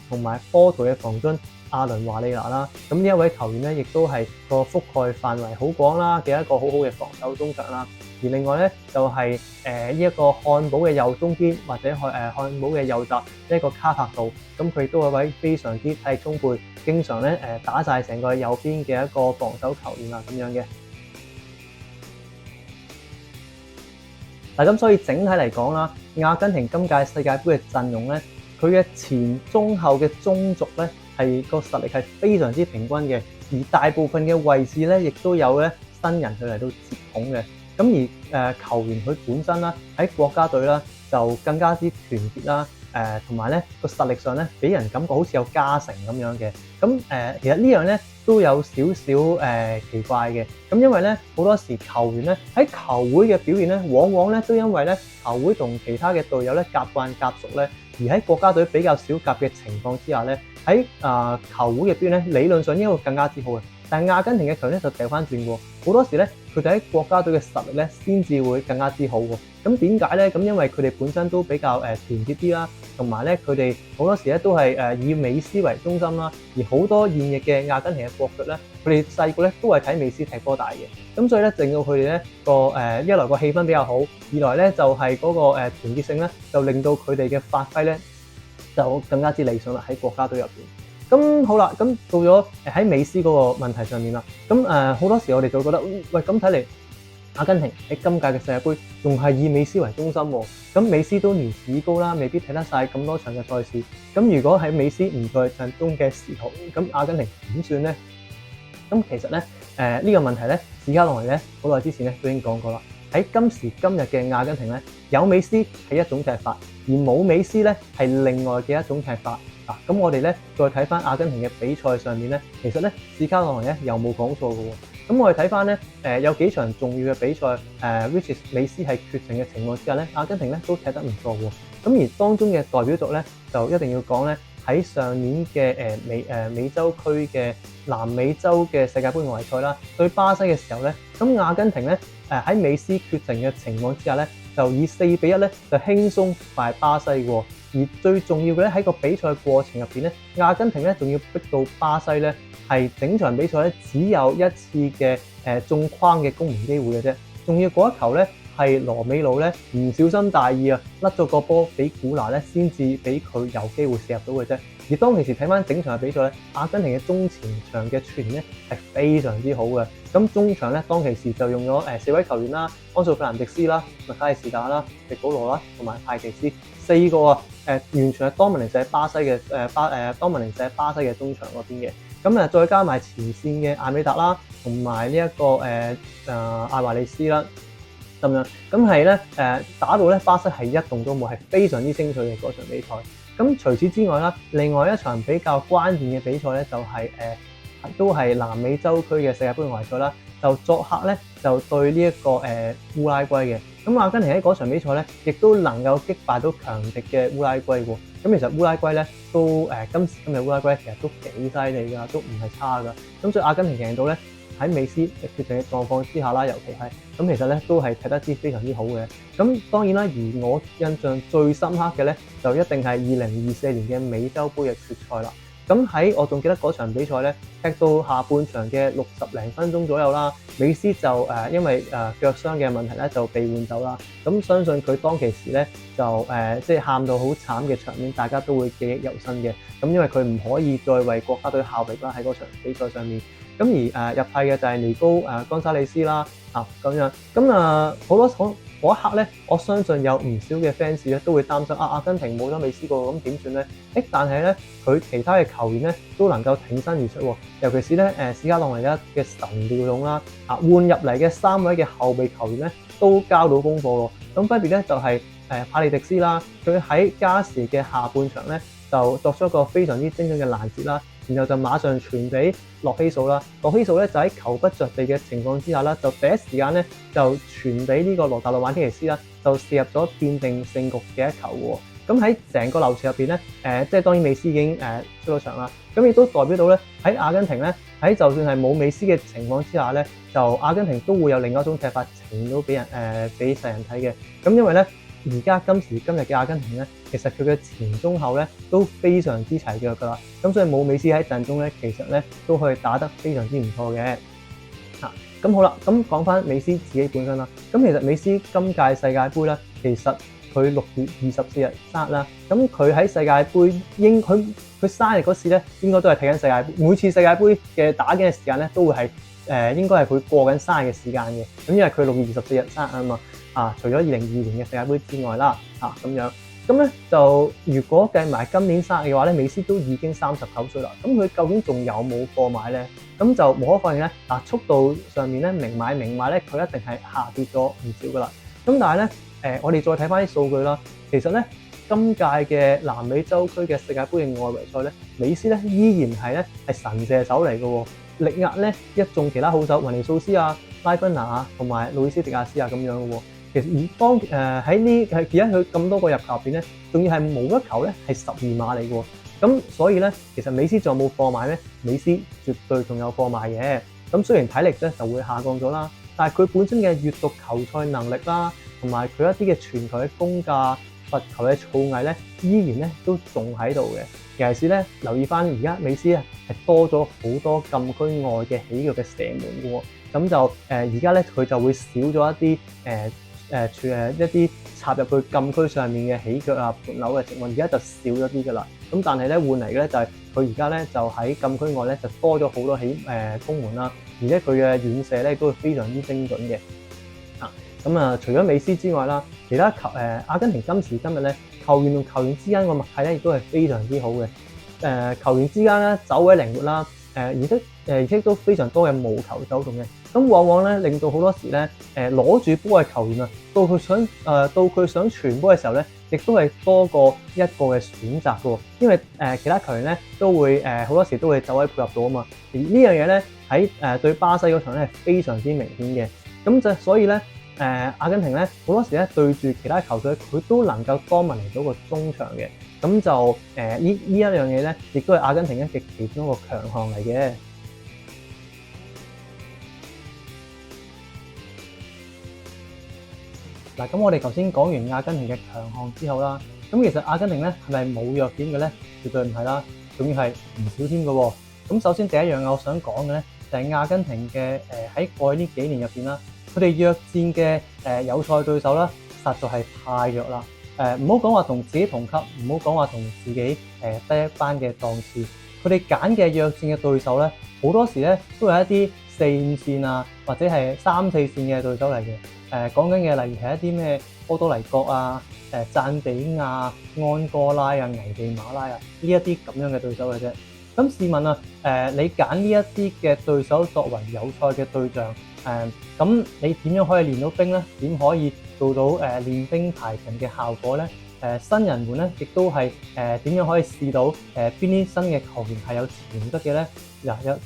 Speaker 1: 同埋波圖嘅防軍阿倫華利拿啦。咁呢一位球員咧，亦都係個覆蓋範圍好廣啦嘅一個好好嘅防守中場啦。而另外咧就係呢一個漢堡嘅右中堅或者漢堡嘅右閘呢一個卡柏度，咁佢亦都係一位非常之體力充沛，經常咧打晒成個右邊嘅一個防守球員啊咁樣嘅。嗱，咁所以整體嚟講啦，阿根廷今屆世界盃嘅陣容咧，佢嘅前中後嘅中軸咧係個實力係非常之平均嘅，而大部分嘅位置咧亦都有咧新人佢嚟到接統嘅。咁而球員佢本身啦喺國家隊啦就更加之團結啦，同埋咧個實力上咧俾人感覺好似有加成咁樣嘅。咁其實呢樣咧都有少少奇怪嘅。咁因為咧好多時球員咧喺球會嘅表現咧，往往咧都因為咧球會同其他嘅隊友咧夾慣夾熟咧，而喺國家隊比較少夾嘅情況之下咧，喺球會嘅表現咧理論上應該會更加之好嘅。但係阿根廷嘅球員咧就掉翻轉喎，好多時咧佢哋喺國家隊嘅實力咧先至會更加之好喎。咁點解咧？咁因為佢哋本身都比較團結啲啦，同埋咧佢哋好多時咧都係以美斯為中心啦。而好多現役嘅阿根廷嘅國腳咧，佢哋細個咧都係睇美斯踢波大嘅。咁所以咧令到佢哋咧一來個氣氛比較好，二來咧就係嗰個團結性咧，就令到佢哋嘅發揮咧就更加之理想啦喺國家隊入邊。咁好啦，咁到咗喺美斯嗰個問題上面啦，咁好多時我哋就會覺得，喂，咁睇嚟阿根廷喺今屆嘅世界盃仲係以美斯為中心喎。咁美斯都年事已高啦，未必踢得晒咁多場嘅賽事。咁如果喺美斯唔在陣中嘅時候，咁阿根廷點算咧？咁其實咧呢個問題咧，史卡朗尼咧好耐之前咧都已經講過啦。喺今時今日嘅阿根廷咧，有美斯係一種踢法，而冇美斯咧係另外嘅一種踢法。咁我哋咧再睇翻阿根廷嘅比賽上面咧，其實咧史卡朗尼咧又冇講錯嘅喎。咁我哋睇翻咧有幾場重要嘅比賽which is 美斯係缺陣嘅情況之下咧，阿根廷咧都踢得唔錯喎。咁而當中嘅代表作咧就一定要講咧，喺上年嘅美洲區嘅南美洲嘅世界盃外圍賽啦，對巴西嘅時候咧，咁阿根廷咧喺美斯缺陣嘅情況之下咧，就以4-1咧就輕鬆敗巴西喎。而最重要嘅咧喺個比賽過程入邊咧，阿根廷咧仲要逼到巴西咧係整場比賽咧只有一次嘅中框嘅攻門機會嘅啫，仲要嗰一球咧係羅美路咧唔小心大意啊，甩咗個波俾古拿咧先至俾佢有機會射入到嘅啫。而當其時睇翻整場嘅比賽咧，阿根廷嘅中前場嘅傳咧係非常之好嘅。咁中場咧當其時就用咗4位球員啦，安素費蘭迪斯啦、麥卡利士達啦、迪保羅啦同埋派奇斯4個完全係多文尼喺巴西嘅多文尼喺巴西嘅中場嗰邊嘅。咁再加埋前線嘅艾美達啦，同埋呢一個艾華利斯啦。咁樣，咁係咧打到咧巴西係一動都冇，係非常之精彩嘅嗰場比賽。咁除此之外啦，另外一場比較關鍵嘅比賽咧就係都係南美洲區嘅世界盃外圍賽啦，就作客咧就對呢一個烏拉圭嘅。咁阿根廷喺嗰場比賽咧，亦都能夠擊敗到強敵嘅烏拉圭喎。咁其實烏拉圭咧都今時今日烏拉圭其實都幾犀利㗎，都唔係差㗎。咁所以阿根廷贏到咧喺美斯缺陣嘅狀況之下啦，尤其係咁其實咧都係踢得非常之好嘅。咁當然啦，而我印象最深刻嘅咧，就一定係2024年嘅美洲盃嘅決賽啦。咁喺我仲記得嗰場比賽咧，踢到下半場嘅60零分鐘左右啦，美斯就因為腳傷嘅問題咧就被換走啦。咁相信佢當其時咧就即係喊到好慘嘅場面，大家都會記憶猶新嘅。咁因為佢唔可以再為國家隊效力啦喺嗰場比賽上面。咁而入替嘅就係尼高岡沙利斯啦咁樣。咁好多嗰一刻咧，我相信有唔少嘅 fans 咧都會擔心阿根廷冇咗美斯個，咁點算咧？但係咧佢其他嘅球員咧都能夠挺身而出喎，尤其是咧史卡朗尼嘅神調用啦，換入嚟嘅3位嘅後備球員咧都交到功課喎。咁分別咧就係帕利迪斯啦，佢喺加時嘅下半場咧就作出一個非常之精準嘅攔截啦。然後就馬上傳俾洛希素啦，洛希素咧就喺球不着地嘅情況之下啦，就第一時間咧就傳俾呢個羅達魯玩天尼斯啦，就射入咗奠定勝局嘅一球喎。咁喺成個流程入邊咧，即係當然美斯已經出咗場啦，咁亦都代表到咧喺阿根廷咧喺就算係冇美斯嘅情況之下咧，就阿根廷都會有另一種踢法呈到俾世人睇嘅。咁因為咧而家今時今日嘅阿根廷咧，其實佢嘅前中後咧都非常之齊腳㗎啦。咁所以冇美斯喺陣中咧，其實咧都可以打得非常之唔錯嘅。咁好啦，咁講翻美斯自己本身啦。咁其實美斯今屆世界盃咧，其實佢6月24日生日啦。咁佢喺世界盃佢生日嗰時咧，應該都係睇緊世界盃。每次世界盃嘅打緊嘅時間咧，都會係應該係佢過緊生日嘅時間嘅。咁因為佢6月24日生日啊嘛。除咗2022年嘅世界盃之外啦，咁樣。咁咧就如果計埋今年生日嘅話咧，美斯都已經39歲啦。咁佢究竟仲有冇貨買咧？咁就無可否認咧，速度上面咧明買咧，佢一定係下跌咗唔少噶啦。咁但係咧，我哋再睇翻啲數據啦，其實咧今屆嘅南美洲區嘅世界盃嘅外圍賽咧，美斯咧依然係神射手嚟嘅喎，力壓咧一眾其他好手，雲尼素斯啊、拉芬拿啊同埋路易斯迪亞斯啊咁樣嘅喎。其實喺而家佢咁多個入球入邊咧，仲要係冇一球咧係12碼嚟嘅喎。咁所以咧，其實美斯仲有冇貨買咧？美斯絕對仲有貨買嘅。咁雖然體力咧就會下降咗啦，但係佢本身嘅閲讀球賽能力啦，同埋佢一啲嘅傳球嘅功架、罰球嘅造詣咧，依然咧都仲喺度嘅。尤其是咧，留意翻而家美斯啊，係多咗好多禁區外嘅起腳嘅射門嘅喎。咁就而家咧，佢就會少咗一啲一啲插入去禁區上面嘅起腳啊、盤扭嘅情況，而家就少咗啲噶啦。咁但係咧換嚟嘅咧就係佢而家咧就喺禁區外咧就多咗好多攻門啦，而且佢嘅遠射咧都係非常之精準嘅。除咗美斯之外啦，其他阿根廷今時今日咧球員同球員之間個默契咧亦都係非常之好嘅。球員之間咧走位靈活啦，而且都非常多嘅無球走動嘅。咁往往咧令到好多時咧攞住波嘅球員啊，到佢想傳波嘅時候咧，亦都係多過一個嘅選擇嘅喎。因為其他球員咧都會好多時都會走位配合到啊嘛。而呢樣嘢咧喺對巴西嗰場咧係非常之明顯嘅。咁所以咧阿根廷咧好多時咧對住其他球隊，佢都能夠多問嚟到個中場嘅。咁就呢一樣嘢咧，亦都係阿根廷嘅其中一個強項嚟嘅。嗱，咁我哋頭先講完阿根廷嘅強項之後啦，咁其實阿根廷咧係咪冇弱點嘅咧？絕對唔係啦，仲要係唔少添嘅喎。咁首先第一樣我想講嘅咧，就係阿根廷嘅喺過去呢幾年入邊啦，佢哋約戰嘅友賽對手啦，實在係太弱啦。唔好講話同自己同級，唔好講話同自己低一班嘅檔次，佢哋揀嘅約戰嘅對手咧，好多時咧都係一啲4、5線啊，或者係3、4線嘅對手嚟嘅。講緊嘅例如係一啲咩波多黎各啊、贊比亞、安哥拉啊、危地馬拉啊呢一啲咁樣嘅對手嘅啫。咁試問啊，你揀呢一啲嘅對手作為友賽嘅對象，咁你點樣可以練到兵咧？點可以做到練兵排陣嘅效果咧？新人們咧亦都係點樣可以試到邊啲新嘅球員係有潛質嘅咧？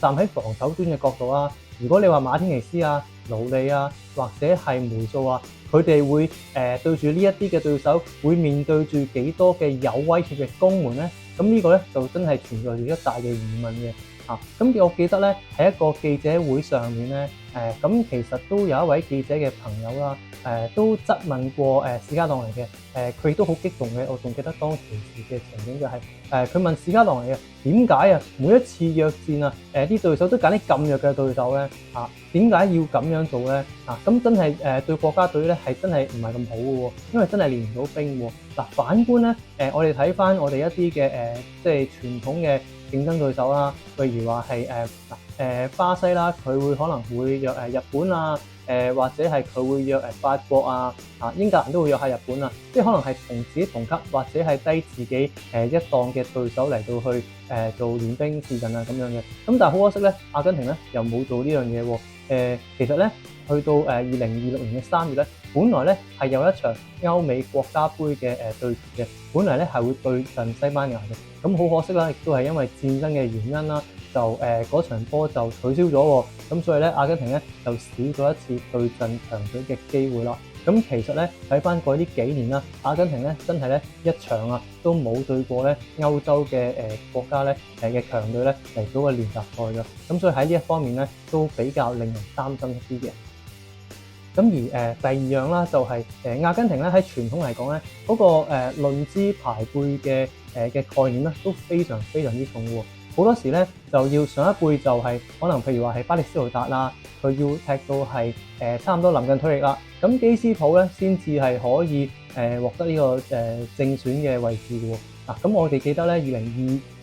Speaker 1: 站喺防守端嘅角度啊，如果你話馬天尼斯啊、勞利啊，或者係梅素啊，佢哋會對住呢一啲嘅對手，會面對住幾多嘅有威脅嘅攻門咧？咁呢個咧就真係存在住一大嘅疑問嘅。咁我記得咧喺一個記者會上面咧，咁其實都有一位記者嘅朋友啦，都質問過史加朗尼嘅，佢亦都好激動嘅。我仲記得當其時嘅情景就係，佢問史加朗尼嘅點解啊？每一次約戰啊，啲對手都揀啲咁弱嘅對手咧，點解要咁樣做咧？咁真係對國家隊咧係真係唔係咁好嘅喎，因為真係練唔到兵喎。反觀咧，我哋睇翻我哋一啲嘅即係傳統嘅競爭對手啦，譬如話係巴西啦，佢會可能會約日本啊，或者係佢會約法國啊，英格蘭都會約下日本啊，即係可能係同自己同級或者係低自己一檔嘅對手嚟到去做練兵試陣啊咁樣嘅。咁但係好可惜咧，阿根廷咧又冇做呢樣嘢喎。其實咧，去到2026年嘅3月咧，本來咧係有一場歐美國家杯嘅對決嘅，本來咧係會對陣西班牙嘅。咁好可惜啦，亦都係因為戰爭嘅原因啦，就嗰場波就取消咗喎。咁所以咧，阿根廷咧就少咗一次對陣強隊嘅機會啦。咁其實咧睇翻過去呢幾年啦，阿根廷咧真係咧一場啊都冇對過咧歐洲嘅國家咧嘅強隊咧嚟到嘅練習賽㗎。咁所以喺呢一方面咧都比較令人擔心一啲嘅。咁而第二樣啦，就係阿根廷咧喺傳統嚟講咧，嗰個論資排輩嘅概念咧，都非常非常之重喎。好多時咧就要上一輩就係可能譬如話係巴列斯圖達啦，佢要踢到係差唔多臨近退役啦，咁基斯普咧先至係可以獲得呢個正選嘅位置嘅喎。嗱，咁我哋記得咧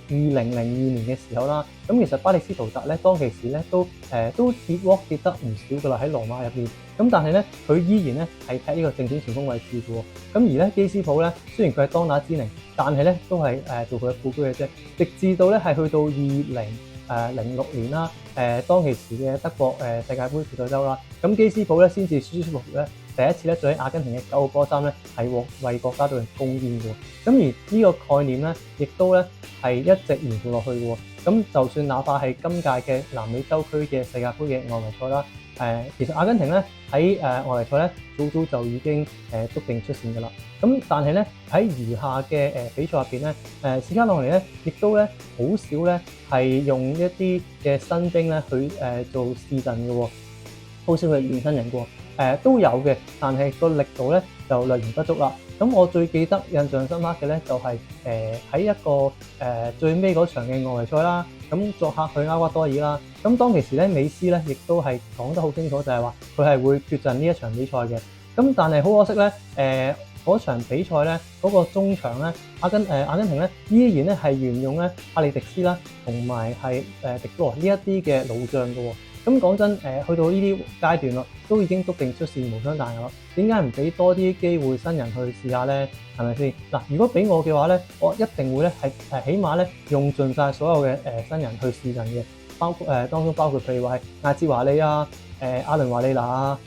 Speaker 1: 2002年嘅時候啦，咁其實巴列斯圖達咧當其時咧都跌鑊跌得唔少噶啦喺羅馬入邊，咁但係咧佢依然咧係踢呢個正選前鋒位置嘅喎。咁而咧基斯普咧雖然佢係當打之年，但係咧都係做佢嘅副居嘅啫，直至到咧係去到2006年啦，當其時嘅德國世界盃決賽周啦，咁基斯普咧先至舒舒服服咧第一次咧就喺阿根廷嘅9號波衫咧係為國家隊貢獻嘅喎。咁而呢個概念咧，亦都咧係一直延續落去嘅喎。咁就算哪怕係今屆嘅南美洲區嘅世界盃嘅外圍賽啦，其實阿根廷咧喺外圍賽咧早早就已經篤定出線㗎啦。咁但係咧喺餘下嘅比賽入邊咧，史卡朗尼咧亦都咧好少咧係用一啲嘅新兵咧去做試陣嘅喎，好少去練新人嘅喎，都有嘅，但係個力度咧就略嫌不足啦。咁我最記得印象深刻嘅咧就係喺一個最尾嗰場嘅外圍賽啦，咁作客去厄瓜多爾啦。咁當其時咧，美斯咧亦都係講得好清楚，就係話佢係會缺陣呢一場比賽嘅。咁但係好可惜咧，嗰場比賽咧嗰個中場咧，阿根廷咧依然咧係沿用咧帕利迪斯啦，同埋係迪多呢一啲嘅老將嘅喎。咁講真，去到呢啲階段咯，都已經篤定出線無傷大雅啦。點解唔俾多啲機會新人去試下咧？係咪先？嗱，如果俾我嘅話咧，我一定會咧係起碼咧用盡晒所有嘅新人去試陣嘅，當中包括譬如話係艾哲華利啊、阿倫華利娜啊、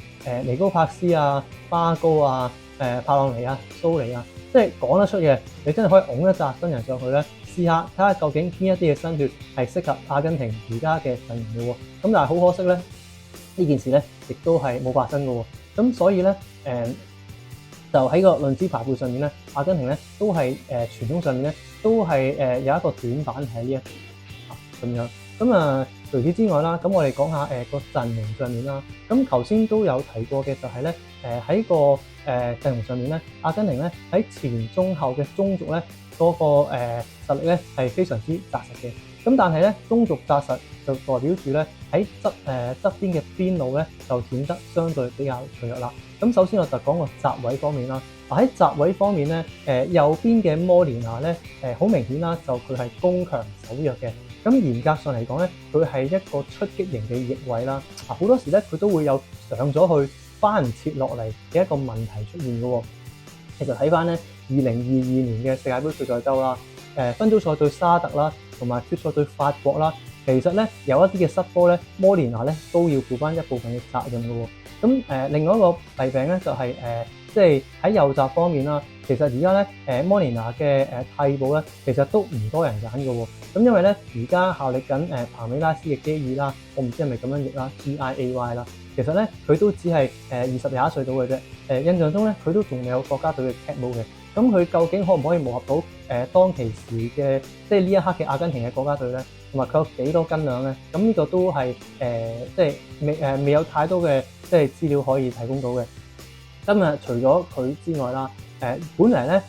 Speaker 1: 尼高柏斯啊、巴高啊、帕朗尼啊、蘇尼啊，即係講得出嘅，你真係可以拱一紮新人上去咧。試下睇下究竟邊一啲嘅新血係適合阿根廷而家嘅陣容嘅喎，咁但係好可惜咧，呢件事咧亦都係冇發生嘅喎，咁所以咧就喺個論資排輩上面咧，阿根廷咧都係傳統上面咧都係有一個短板喺呢一度咁樣。咁除此之外啦，咁我哋講下個陣容上面啦。咁頭先都有提過嘅就係咧喺個陣容上面咧，阿根廷咧喺前中後嘅中軸咧嗰個實力咧係非常之紮實嘅。咁但係咧中軸紮實就代表住咧喺側邊嘅邊路咧就顯得相對比較脆弱啦。咁首先我就講個閘位方面啦。喺閘位方面咧，右邊嘅摩連拿咧好明顯啦，就佢係攻強守弱嘅。咁嚴格上嚟講咧，佢係一個出擊型嘅翼位啦。好多時咧佢都會有上咗去翻唔切落嚟嘅一個問題出現嘅喎。其實睇翻咧2022年嘅世界盃決賽周啦，分組賽對沙特啦，同埋決賽對法國啦，其實咧有一啲嘅失波咧，摩連拿咧都要負翻一部分嘅責任嘅喎。咁另外一個弊病咧就係即係喺右閘方面啦。其實而家咧摩連拿嘅替補咧，其實都唔多人揀嘅喎。咁因為咧而家效力緊彭美拉斯嘅基爾啦，我唔知係咪咁樣譯啦 ，GIAY 啦。其實咧佢都只係21歲到嘅啫。印象中咧佢都仲未有國家隊嘅踢帽嘅。咁佢究竟可唔可以磨合到當其時嘅即係呢一刻嘅阿根廷嘅國家隊咧？同埋佢有幾多斤兩咧？咁呢個都係即係未有太多嘅即係資料可以提供到嘅。咁除咗佢之外啦，本嚟咧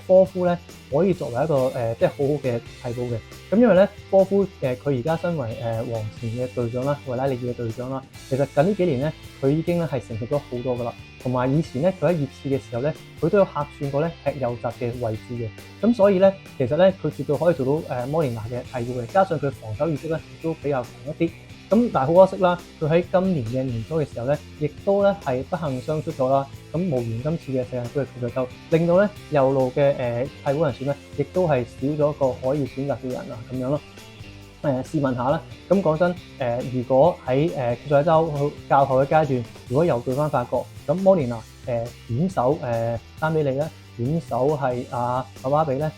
Speaker 1: 科夫咧可以作為一個即係好好嘅替補嘅。咁因為咧科夫佢而家身為黃前嘅隊長啦，維拉利爾嘅隊長啦，其實近呢幾年咧佢已經咧係成熟咗好多噶啦。同埋以前咧佢喺熱刺嘅時候咧，佢都有客串過咧踢右閘嘅位置嘅。咁所以咧其實咧佢絕對可以做到摩連拿嘅替補嘅，加上佢防守意識咧亦都比較強一啲。咁但係好可惜啦，佢喺今年嘅年初嘅時候咧，亦都咧係不幸傷出咗啦。咁無緣今次嘅世界盃嘅決賽周，令到咧右路嘅替補人選咧，亦都係少咗一個可以選擇嘅人啊，咁樣咯。試問下啦，咁講真，如果喺決賽周較後嘅階段，如果又對翻法國，咁摩連拿點守丹比利咧，點守係阿巴比咧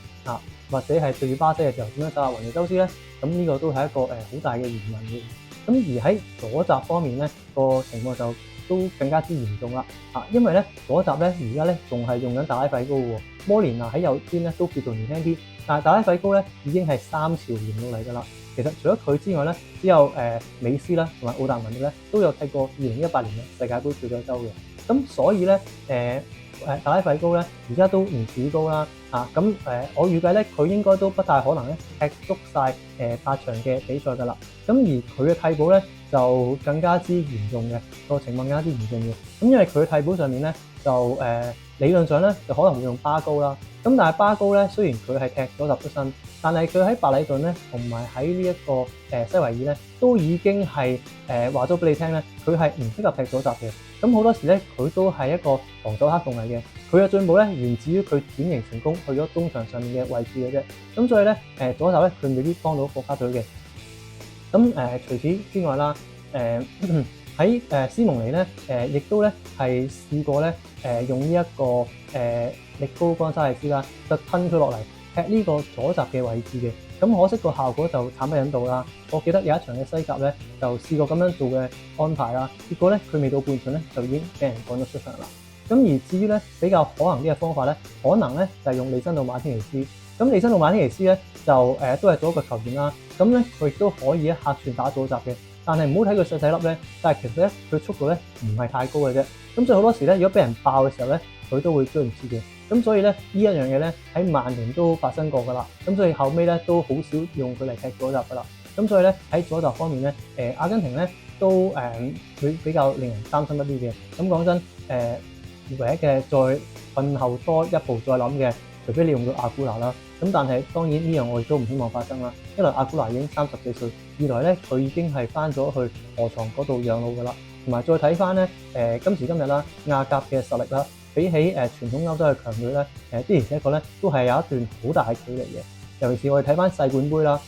Speaker 1: 或者係對住巴西嘅時候點樣守下雲尼修斯咧？咁呢個都係一個好大嘅疑問嘅。咁而喺左閘方面咧，個情況就都更加之嚴重啦。因為咧左閘咧而家咧仲係用緊達拉費高喎，摩連拿喺右邊咧都叫做年輕啲，但係達拉費高咧已經係3朝元老嚟㗎啦。其實除咗佢之外咧，只有美斯啦同埋奧達文迪咧都有踢過2018年嘅世界盃決賽周嘅。咁所以咧達拉費高咧而家都唔止高啦，我預計咧佢應該都不大可能咧踢足晒8場嘅比賽㗎啦。咁而佢嘅替補咧就更加之嚴重嘅，個情況更加之嚴重嘅。咁因為佢替補上面咧就理論上咧就可能會用巴高啦。咁但係巴高咧雖然佢係踢左閘出身，但係佢喺白禮頓咧同埋喺呢一個西維爾咧都已經係話咗俾你聽咧，佢係唔適合踢左閘嘅。咁好多時咧佢都係一個防守黑洞嚟嘅。佢嘅進步咧源自於佢轉型成功去咗中場上面嘅位置嘅啫。咁所以咧左閘咧佢未必幫到國家隊嘅。咁除此之外啦，喺斯蒙尼咧亦都咧係試過咧用呢一個力高干沙利斯啦，就吞佢落嚟踢呢個左閘嘅位置嘅。咁可惜個效果就慘不忍睹啦。我記得有一場嘅西甲咧就試過咁樣做嘅安排啦，結果咧佢未到半場咧就已經俾人趕咗出場啦。咁而至於咧比較可行啲嘅方法咧，可能咧就係用利申道馬天尼斯。咁利申道馬天尼斯咧就都係左腳球員啦。咁咧佢亦都可以客串打左閘嘅，但係唔好睇佢細細粒咧，但係其實咧佢速度咧唔係太高嘅啫。咁所以好多時咧，如果俾人爆嘅時候咧，佢都會追唔切嘅。咁所以咧呢一樣嘢咧喺曼聯都發生過㗎啦。咁所以後尾咧都好少用佢嚟踢左閘㗎啦。咁所以咧喺左閘方面咧，阿根廷咧都會比較令人擔心一啲嘅。咁講真唯一嘅再瞓後多一步再諗嘅，除非你用到阿古拿啦。咁但係當然呢樣我亦都唔希望發生啦，因為阿古拿已經34歲，二來咧佢已經係翻咗去河床嗰度養老㗎啦。同埋再睇翻咧今時今日啦，亞甲嘅實力啦，比起傳統歐洲嘅強隊咧，的而且確咧都係有一段好大嘅距離嘅。尤其是我哋睇翻世冠盃啦，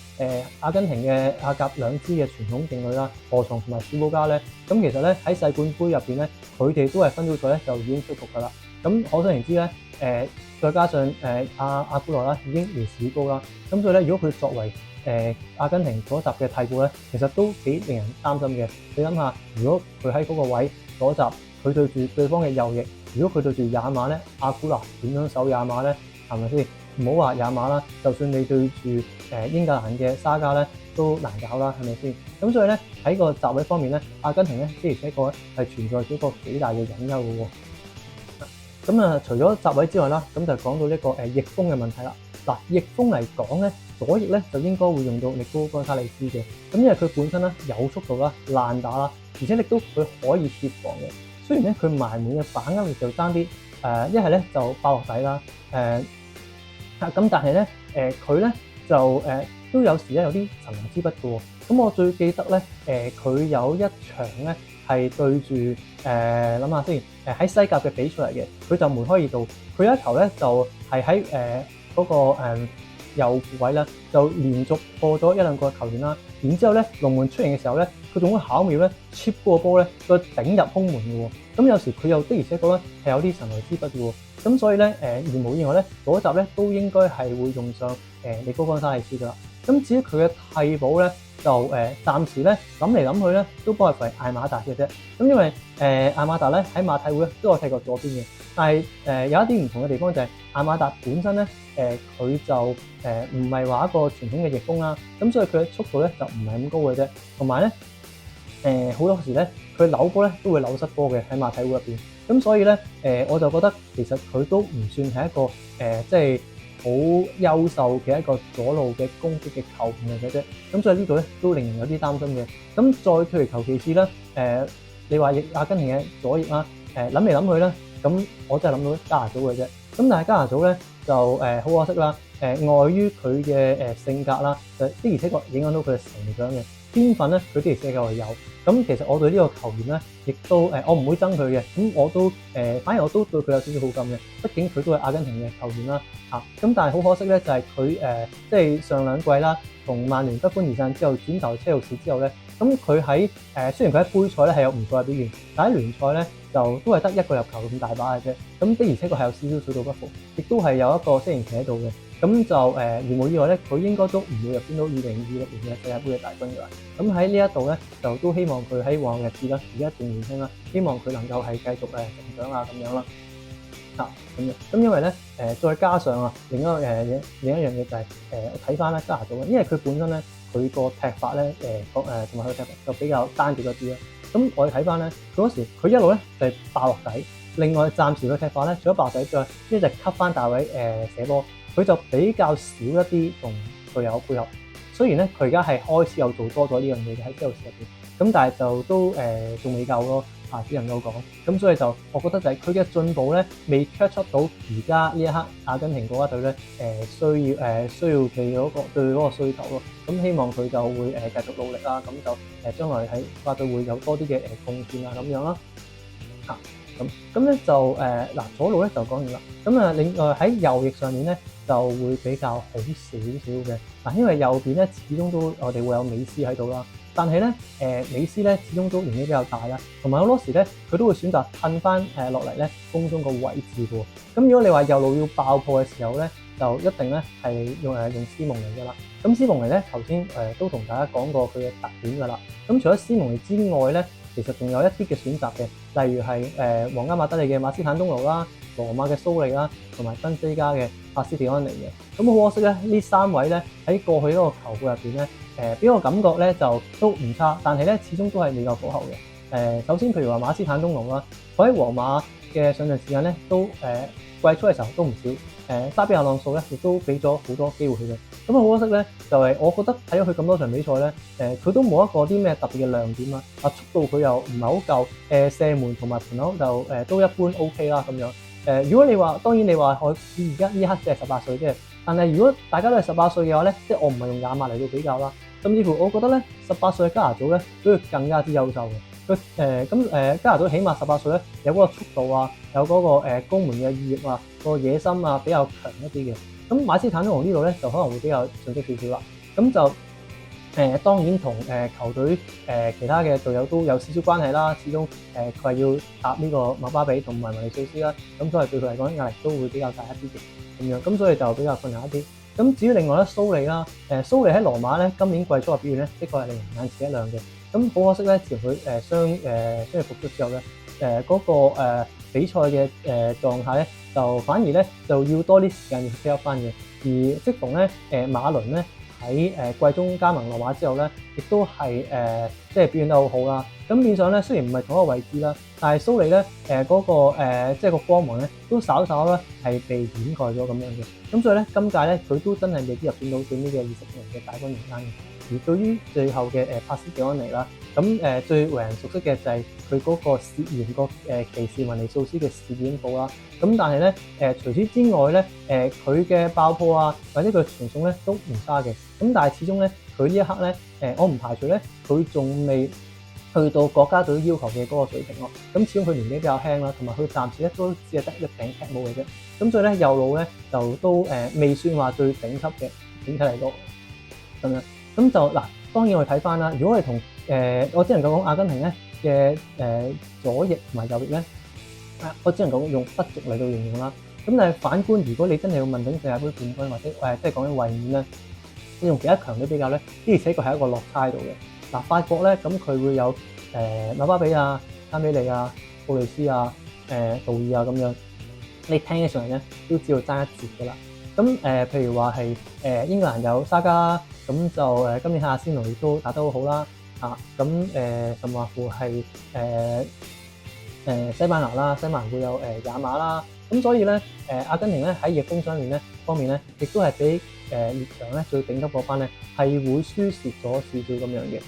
Speaker 1: 阿根廷嘅亞甲兩支嘅傳統勁旅啦，河床同埋小保加咧，咁其實咧喺世冠盃入邊咧，佢哋都係分組賽咧就已經出局㗎啦。咁可想而知咧，再加上阿古羅啦已經年事高啦，咁所以咧如果佢作為阿根廷左閘嘅替補咧，其實都幾令人擔心嘅。你諗下，如果佢喺嗰個位左閘，佢對住對方嘅右翼，如果佢對住亞馬咧，阿古羅點樣守亞馬咧？係咪先？唔好話亞馬啦，就算你對住英格蘭嘅沙加咧，都難搞啦，係咪先？咁所以咧喺個閘位方面咧，阿根廷咧的而且確咧係存在咗一個幾大嘅隱憂嘅喎。咁除咗閘位之外啦，咁就講到呢個翼鋒嘅問題啦。嗱，翼鋒嚟講咧，左翼咧就應該會用到力高干沙利斯嘅。咁因為佢本身咧有速度啦、爛打啦，而且亦都佢可以貼防嘅。雖然咧佢埋門嘅把握力就爭啲，一係咧就爆落底啦，咁但係咧佢咧就都有時咧有啲神來之筆嘅喎。咁我最記得咧佢有一場咧係對住諗下先，喺西甲嘅比賽嚟嘅，佢就梅開二度，佢有一球咧就係喺嗰個右副位咧，就連續破咗一兩個球員啦。然之後咧龍門出現嘅時候咧，佢仲好巧妙咧 chip 嗰個波咧，再頂入空門嘅喎。咁有時佢又的而且確咧係有啲神來之筆嘅喎。咁所以咧如無意外咧，左閘咧都應該係會用上力高干沙利斯㗎啦。咁至於佢嘅替補咧，就暫時咧諗嚟諗去咧，都幫佢係艾馬達嘅啫。咁因為艾馬達咧喺馬體會咧都有踢過左邊嘅，但係有一啲唔同嘅地方就係艾馬達本身咧佢就唔係話一個傳統嘅翼鋒啦，咁所以佢嘅速度咧就唔係咁高嘅啫。同埋咧好多時咧佢扭波咧都會扭失波嘅喺馬體會入邊。咁所以咧我就覺得其實佢都唔算係一個即係好優秀嘅一個左路嘅攻擊嘅球員嚟嘅啫。咁所以呢度咧都令人有啲擔心嘅。咁再退而求其次啦，你話阿根廷嘅左翼啦，諗嚟諗去咧，咁我真係諗到加拿祖嘅啫。咁但係加拿祖咧就好可惜啦，礙於佢嘅性格啦，的而且確影響到佢嘅成長嘅天分咧，佢的而且確係有。咁其實我對呢個球員咧，亦都我唔會憎佢嘅。咁我都反而我都對佢有少少好感嘅。畢竟佢都係阿根廷嘅球員啦，咁但係好可惜咧，就係佢即係上兩季啦，同曼聯不歡而散之後，轉投車路士之後咧，咁佢喺雖然佢喺杯賽咧係有唔錯嘅表現，但喺聯賽咧就都係得一個入球咁大把嘅啫。咁的而且確係有少少水土不服，亦都係有一個適應期喺度嘅。咁就如無意外咧，佢應該都唔會入選到2026年嘅世界盃嘅大軍㗎啦。咁喺呢一度咧，就都希望佢喺往後日子啦，而家仲年輕啦，希望佢能夠係繼續成長啊咁樣啦。咁樣。咁因為咧再加上啊另一樣嘢就係睇翻咧加拿大嘅，因為佢本身咧佢個踢法咧同埋佢踢法就比較單調一啲啦。咁我哋睇翻咧，佢嗰時佢一路咧就係爆落底，另外暫時嘅踢法咧，除咗爆底之外，呢就吸翻大位射波，佢就比較少一啲同隊友配合。雖然咧佢而家係開始有做多咗呢樣嘢嘅喺車路士入邊，咁但係就都仲未夠咯，只能夠講。咁所以就我覺得就係佢嘅進步咧，未 catch up 到而家呢一刻阿根廷國家隊咧需要佢嗰個對嗰個需求咯。咁希望佢就會繼續努力啦，咁就將來喺國家隊會有多啲嘅貢獻啊咁樣啦。咁咧就左路咧就講完啦。咁另外喺右翼上面咧就會比較好少少嘅。因為右邊咧始終都我哋會有美斯喺度啦，但係咧美斯咧始終都年紀比較大啦，同埋好多時咧佢都會選擇褪翻落嚟咧攻中個位置嘅喎。咁如果你話右路要爆破嘅時候咧，就一定咧係用斯蒙尼㗎啦。咁斯蒙尼咧頭先都同大家講過佢嘅特點㗎啦。咁除咗斯蒙尼之外咧，其實仲有一啲嘅選擇嘅，例如係皇家馬德里嘅馬斯坦東奴啦、羅馬嘅蘇利啦，同埋賓菲加嘅帕斯蒂安尼嘅。咁好可惜咧，呢三位咧喺過去嗰個球會入邊咧，俾我感覺咧就都唔差，但係咧始終都係未夠火候嘅。首先譬如話馬斯坦東奴啦，佢喺皇馬嘅上場時間咧都季初嘅時候都唔少。沙比亞朗素咧亦都俾咗好多機會佢嘅。咁好可惜咧，就係我覺得睇咗佢咁多場比賽咧，佢都冇一個啲咩特別嘅亮點啦。速度佢又唔係好夠，射門同埋盤口就都一般 OK 啦咁樣。如果你話當然你話我而家呢刻只係18歲啫，但係如果大家都係18歲嘅話咧，即係我唔係用廿碼嚟到比較啦，甚至乎我覺得咧18歲嘅加拿大咧都要更加之優秀嘅。加拿大起碼18歲咧，有嗰個速度啊，有嗰個攻門嘅意欲啊，個野心啊比較強一啲嘅。咁馬斯坦東奴呢度咧就可能會比較遜色少少啦。咁就當然同球隊其他嘅隊友都有少少關係啦。始終佢係要搭呢個麥巴比同埋維尼素斯啦，咁所以對佢嚟講壓力都會比較大一啲嘅咁樣。咁所以就比較困難一啲。咁至於另外咧蘇利啦，蘇利喺羅馬咧今年季初嘅表現咧，的確係令人眼前一亮嘅。咁好可惜咧，自從佢傷愈復出之後咧，嗰個比賽嘅狀態咧，就反而咧就要多啲時間要 pick up 翻嘅。而適逢咧馬倫咧喺季中加盟羅馬之後咧，亦都係即係表現得好好啦。咁變相咧雖然唔係同一個位置啦，但係蘇利咧嗰個即係個光芒咧都稍稍咧係被掩蓋咗咁樣嘅。咁所以咧今屆咧佢都真係未必入選到最尾嘅20人嘅大軍名單嘅。而對於最後嘅帕斯蒂安尼啦，咁最為人熟悉嘅就係佢嗰個涉嫌個歧視維尼素斯嘅事件簿啦。咁但係咧除此之外咧佢嘅爆破啊或者佢傳送咧都唔差嘅。咁但係始終咧佢呢一刻咧我唔排除咧佢仲未去到國家隊要求嘅嗰個水平咯。咁始終佢年紀比較輕啦，同埋佢暫時咧都只係得一頂踢帽嘅啫。咁所以咧右路咧就都未算話最頂級嘅整體嚟講咁樣。咁就嗱，當然我哋睇翻啦。如果係同我只能夠講阿根廷咧嘅左翼同埋右翼咧，我只能夠用不俗嚟到形容啦。咁但係反觀，如果你真係要問鼎世界盃冠軍或者即係講緊衛冕咧，你用其他強隊比較咧，的而且確係一個落差度嘅。法國咧咁佢會有馬巴比啊、丹比利啊、布雷斯啊、杜爾啊咁樣，你聽起上嚟咧都知道爭一截㗎啦。咁譬如話係英格蘭有沙加，咁就今年喺阿仙奴亦都打得好好啦。咁甚至乎係西班牙啦，西班牙會有也馬啦。咁所以咧阿根廷咧喺翼鋒方面咧，亦都係比列強咧最頂級嗰班咧係會輸蝕咗少少咁樣嘅。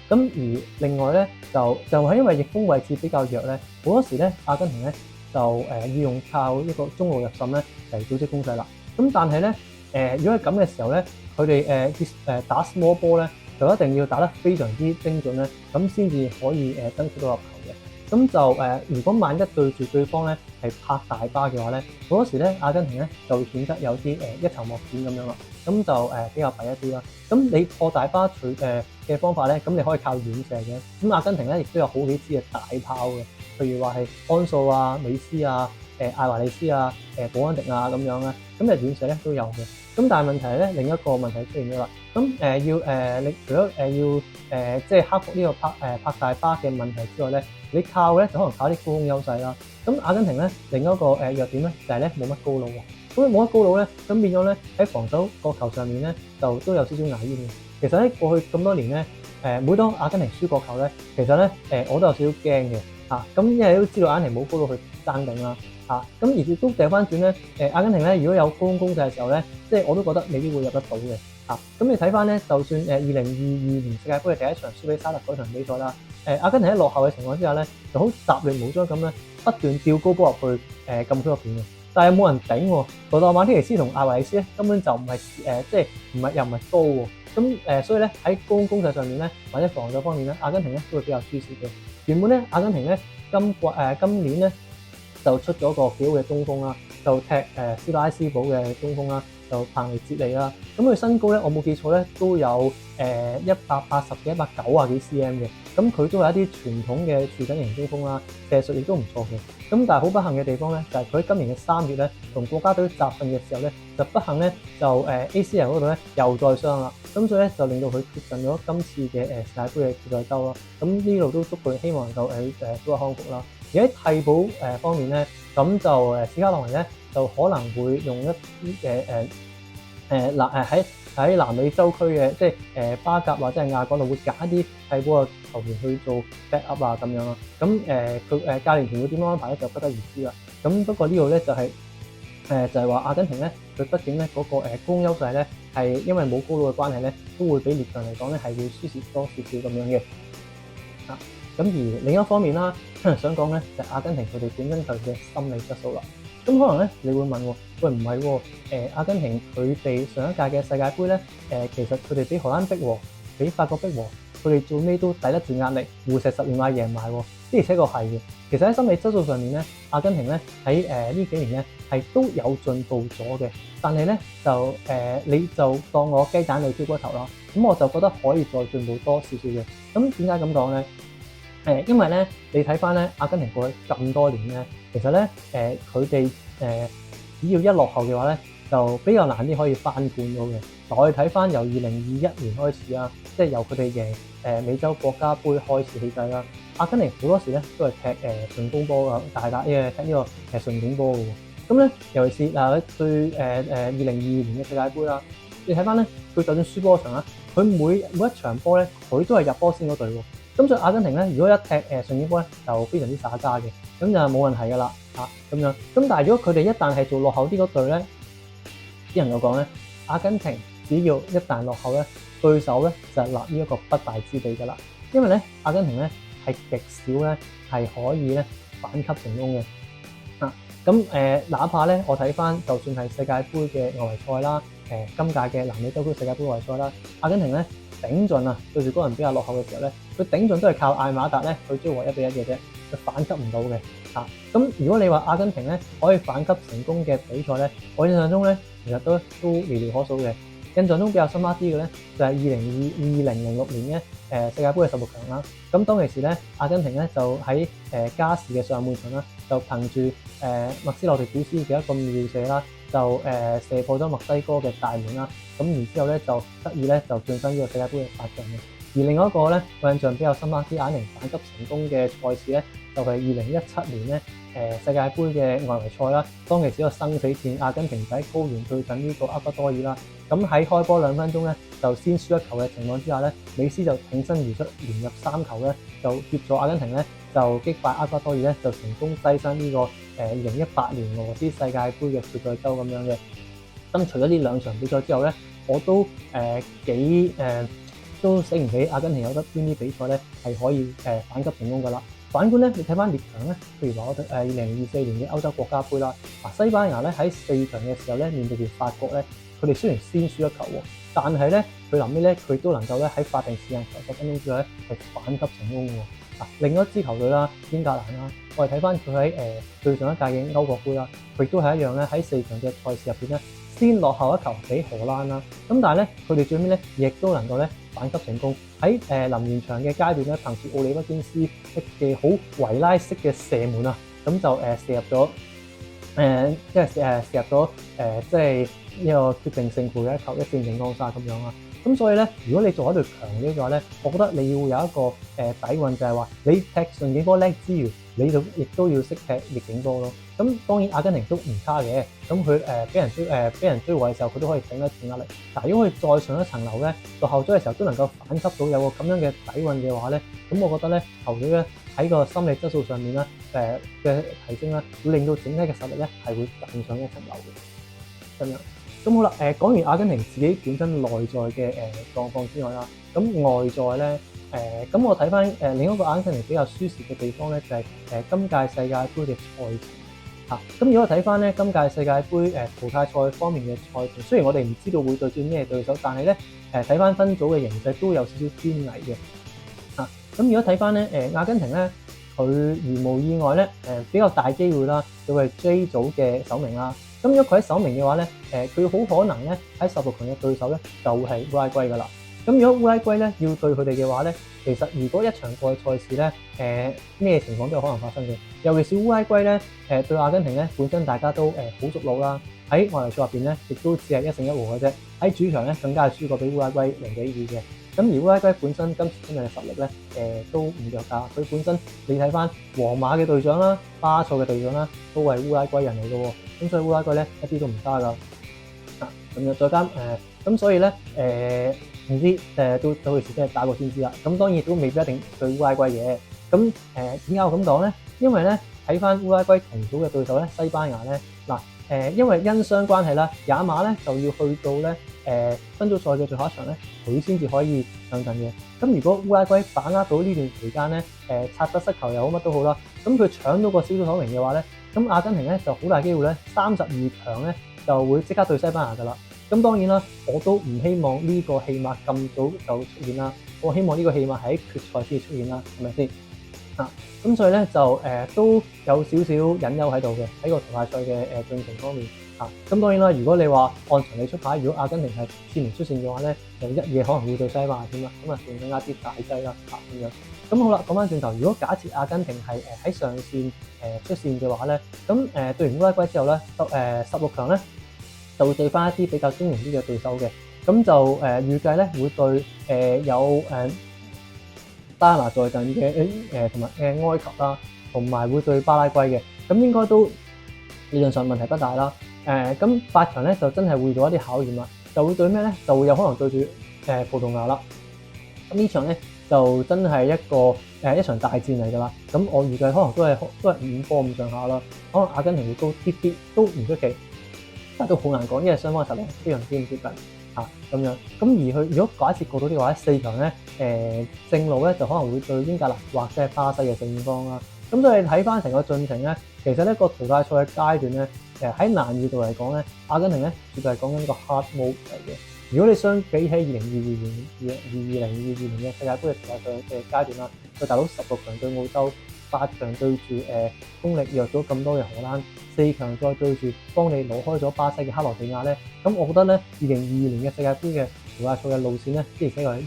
Speaker 1: 咁而另外咧就係因為翼鋒位置比較弱咧，好多時咧阿根廷咧就要用靠一個中路入滲咧嚟組織攻勢啦。咁但係咧如果係咁嘅時候咧，佢哋打 small ball 咧就一定要打得非常之精準咧，咁先至可以爭取到入球嘅。咁就如果萬一對住對方咧係拍大巴嘅話咧，好多時咧阿根廷咧就會顯得有啲一籌莫展咁樣啦。咁就比較弊一啲啦。咁你破大巴嘅方法咧，咁你可以靠遠射嘅。咁阿根廷咧亦都有好幾支嘅大炮嘅，譬如話係安素啊、美斯啊、艾華利斯啊、保安迪啊咁樣啦，咁日遠射咧都有嘅。咁但係問題係咧，另一個問題出現咗啦。咁你除咗即係克服呢個拍大巴嘅問題之外咧，你靠咧就可能靠啲高空優勢啦。咁阿根廷咧另一個弱點咧就係咧冇乜高佬喎。咁冇乜高佬咧，咁變咗咧喺防守角球上面咧就都有少少牙煙嘅。其實喺過去咁多年咧，每當阿根廷輸國球咧，其實咧我都有少少驚嘅嚇。咁因為都知道阿根廷冇高佬去爭頂啦嚇。咁而亦都掉翻轉咧，阿根廷咧如果有高空攻勢嘅時候咧，即係我都覺得未必會入得到嘅嚇。咁你睇翻咧，就算2022年世界盃嘅第一場輸俾沙特嗰場比賽啦，阿根廷喺落後嘅情況之下咧，就好雜亂無章咁咧不斷吊高波入去禁區入邊嘅。但係冇人頂喎，羅道馬天尼斯同艾華利斯咧根本就唔係即係又唔係高喎。咁所以咧喺高空攻勢上面咧，或者防守方面咧，阿根廷咧都會比較輸蝕嘅。原本咧阿根廷咧今年咧就出咗個幾好嘅中鋒啦，就踢斯拉斯堡嘅中鋒啦，就彭尼哲利啦。咁佢身高咧，我冇記錯咧都有180幾、190幾 cm 嘅。咁佢都係一啲傳統嘅柱躉型中鋒啦，射術亦都唔錯嘅。咁但係好不幸嘅地方咧，就係佢喺今年嘅3月咧，同國家隊集訓嘅時候咧，就不幸咧就ACL 嗰度咧又再傷啦。咁所以咧就令到佢缺陣咗今次嘅世界盃嘅決賽周啦。咁呢度都祝佢希望能夠早日康復啦。而喺替補方面咧，咁就史卡朗尼咧就可能會用一啲喺南美洲區嘅，即係巴甲或者係亞港度會揀一啲替補嘅球員去做 backup 啊咁樣咯。咁佢教練團會點樣安排咧就不得而知啦。咁不過呢度咧就係就係話阿根廷咧，佢畢竟咧嗰個高空優勢咧係因為冇高佬嘅關係咧，都會比列強嚟講咧係會輸蝕多少少咁樣嘅。咁而另一方面啦，想講咧就係阿根廷佢哋本身佢嘅心理質素啦。咁可能咧，你會問喎，喂唔係喎，阿根廷佢哋上一屆嘅世界盃咧，其實佢哋俾荷蘭逼和，俾法國逼和，佢哋最尾都抵得住壓力，互射10連碼贏埋喎，的而且確係嘅。其實喺心理質素上面咧，阿根廷咧喺呢幾年咧係都有進步咗嘅，但係咧就你就當我雞蛋裏挑骨頭啦，咁我就覺得可以再進步多少少嘅。咁點解咁講咧？因為咧，你睇翻咧，阿根廷過去咁多年咧，其實咧，佢哋只要一落後嘅話咧，就比較難啲可以翻盤到嘅。我哋睇翻由2021年開始啊，即係由佢哋贏美洲國家杯開始起計啦。阿根廷好多時咧都係踢順風波啊，大踢呢個順境波嘅喎。咁咧，尤其是嗱對2022年嘅世界盃啦，你睇翻咧，佢就算輸波場啦，佢每一場波咧，佢都係入波先嗰隊喎。咁所以阿根廷咧，如果一踢順境波咧，就非常之耍家嘅，咁就冇問題噶啦嚇咁樣。咁但係如果佢哋一旦係做落後啲嗰隊咧，啲人就講咧，阿根廷只要一旦落後咧，對手咧就立呢一個不敗之地噶啦。因為咧，阿根廷咧係極少咧係可以咧反級成功嘅。咁哪怕咧我睇翻，就算係世界盃嘅外圍賽啦，今屆嘅南美洲區世界盃外圍賽啦，阿根廷咧頂盡啊，對住哥倫比亞落後嘅時候咧，佢頂盡都係靠艾馬達咧去追和1-1嘅啫，佢反級唔到嘅嚇。咁如果你話阿根廷咧可以反級成功嘅比賽咧，我印象中咧其實都寥寥可數嘅。印象中比較深刻啲嘅咧，就係2006年嘅世界盃嘅16強啦。咁當其時咧，阿根廷咧就喺加時嘅上半場啦，就憑住麥斯洛迪古斯嘅一個妙射啦，就射破咗墨西哥嘅大門啦。咁然之後咧就得以咧就晉身呢個世界盃嘅8強嘅。而另外一個咧，我印象比較深刻啲，阿根廷反級成功嘅賽事咧，就係2017年咧世界盃嘅外圍賽啦。當其時一個生死戰，阿根廷喺高原對陣呢個厄瓜多爾啦。咁喺開波2分鐘咧，就先輸1球嘅情況之下咧，美斯就挺身而出，連入3球咧，就協助阿根廷咧就擊敗厄瓜多爾咧，就成功躋身呢個2018年俄羅斯世界盃嘅決賽周咁樣嘅。咁除咗呢2場比賽之後咧，我都都醒唔起阿根廷有得邊啲比賽咧係可以反級成功噶啦。反觀咧，你睇翻列強咧，譬如話我哋2024年嘅歐洲國家盃啦，西班牙咧喺4強嘅時候咧面對住法國咧，佢哋雖然先輸1球喎，但係咧佢臨尾咧佢都能夠咧喺法定時間90分鐘之後咧係反級成功嘅喎。另一支球隊啦，英格蘭啦，我哋睇翻佢喺對上一屆嘅歐國盃啦，佢都係一樣咧喺4強嘅賽事入邊咧，先落後1球俾荷蘭啦。咁但係咧，佢哋最尾咧亦都能夠咧反級成功。喺臨完場嘅階段咧，憑住奧利屈堅斯嘅好維拉式嘅射門啊，咁就射入咗即係射入咗即係呢個決定勝負嘅一球，一戰定江山咁樣啦。咁所以咧，如果你做一隊強隊嘅話咧，我覺得你要有一個底蘊，就係話你踢順境波叻之餘，你就亦都要識踢逆境波咯。咁當然阿根廷都唔差嘅，咁佢俾人追圍嘅時候，佢都可以頂得住壓力。但係如果佢再上一層樓咧，落後咗嘅時候都能夠反擊到有個咁樣嘅底蘊嘅話咧，咁我覺得咧球隊咧喺個心理質素上面咧嘅提升咧，會令到整體嘅實力咧係會更上一層樓嘅。咁樣。咁好啦，講完阿根廷自己本身內在嘅狀況之外啦，咁外在咧咁我睇翻另一個阿根廷比較舒適嘅地方咧，就係今屆世界盃嘅賽程嚇。咁如果睇翻咧今屆世界盃淘汰賽方面嘅賽程，雖然我哋唔知道會對戰咩對手，但係咧睇翻分組嘅形勢都有少少端倪嘅嚇。咁如果睇翻咧阿根廷咧，佢如無意外咧比較大機會啦，就係 J 組嘅首名啦。咁如果佢喺首名嘅話咧，佢好可能咧喺16強嘅對手咧就係烏拉圭噶啦。咁如果烏拉圭咧要對佢哋嘅話咧，其實如果一場過嘅賽事咧，咩情況都有可能發生嘅。尤其是烏拉圭咧，對阿根廷咧本身大家都好熟路啦，喺外圍賽入邊咧亦都只係1勝1和嘅啫。喺主場咧更加係輸過俾烏拉圭0-2嘅。咁而烏拉圭本身今時今日嘅實力咧，都唔弱㗎。佢本身你睇翻皇馬嘅隊長啦、巴塞嘅隊長啦，都係烏拉圭人嚟嘅喎。咁所以烏拉圭咧一啲都唔差㗎。咁又再加咁所以咧唔知都到時真係打過先知啦。咁當然亦都未必一定對烏拉圭嘅。咁點解我咁講咧？因為咧睇翻烏拉圭同組嘅對手咧，西班牙咧因為因傷關係啦，也馬咧就要去到咧分組賽嘅最後一場咧，佢先至可以上陣嘅。咁如果烏拉圭把握到呢段時間咧，擦得失球又好乜都好啦，咁佢搶到個小組首名嘅話咧，咁阿根廷咧就好大機會咧32強咧就會即刻對西班牙噶啦。咁當然啦，我都唔希望呢個戲碼咁早就出現啦，我希望呢個戲碼喺決賽先出現啦，係咪先？咁所以咧就都有少少隱憂喺度嘅喺個淘汰賽嘅進程方面嚇。咁當然啦，如果你話按常理出牌，如果阿根廷係次名出線嘅話咧，就一夜可能會對西班牙添啦，咁啊仲更加之大劑啦嚇咁樣。咁好啦，講翻轉頭，如果假設阿根廷係喺上線出線嘅話咧，咁對完烏拉圭之後咧，16強咧就會對翻一啲比較精明啲嘅對手嘅，咁就預計咧會對有加拿大在陣嘅同埋埃及啦，同埋會對巴拉圭嘅，咁應該都理論上問題不大啦。咁8強咧就真係會做一啲考驗啦，就會對咩咧？就會有可能對住葡萄牙啦。咁呢場咧就真係一場大戰嚟㗎啦。咁我預計可能都係5波咁上下啦，可能阿根廷會高啲啲都唔出奇，但都好難講，因為雙方實力非常之唔接近。咁樣，咁而佢如果假設過到嘅話，4強咧，正路咧就可能會對英格蘭或者係巴西嘅勝方啦。咁所以睇翻成個進程咧，其實呢個淘汰賽嘅階段咧，喺難易度嚟講咧，阿根廷咧絕對係講緊一個 hard mode 嚟嘅。如果你相比起2022年嘅世界盃嘅淘汰賽嘅階段啦，佢大佬16強對澳洲，8強對住功力弱咗咁多嘅荷蘭，4強再對住幫你攞開咗巴西嘅克羅地亞咧，咁我覺得咧2022年嘅世界盃嘅淘汰賽嘅路線咧，即係寫個係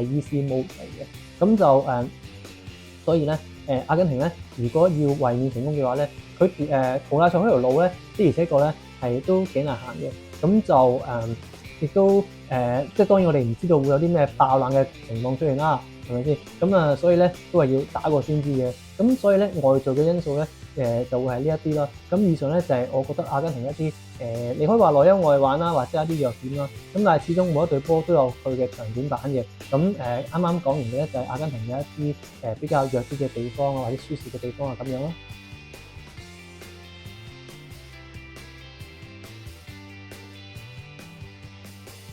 Speaker 1: easy mode 嚟嘅，咁就所以咧阿根廷咧，如果要衛冕成功嘅話咧，佢淘汰賽嗰條路咧，的而且確咧係都幾難行嘅，咁就亦都即係當然我哋唔知道會有啲咩爆冷嘅情況出現啦，係咪先？咁所以咧都係要打過先知嘅。咁所以咧外在嘅因素咧就會係呢一啲啦。咁以上咧就係我覺得阿根廷一啲你可以話內憂外患啦，或者一啲弱點啦。咁但係始終每一隊波都有佢嘅長短板嘅。咁啱啱講完嘅咧就係阿根廷嘅一啲比較弱啲嘅地方啊，或者輸蝕嘅地方啊咁樣咯。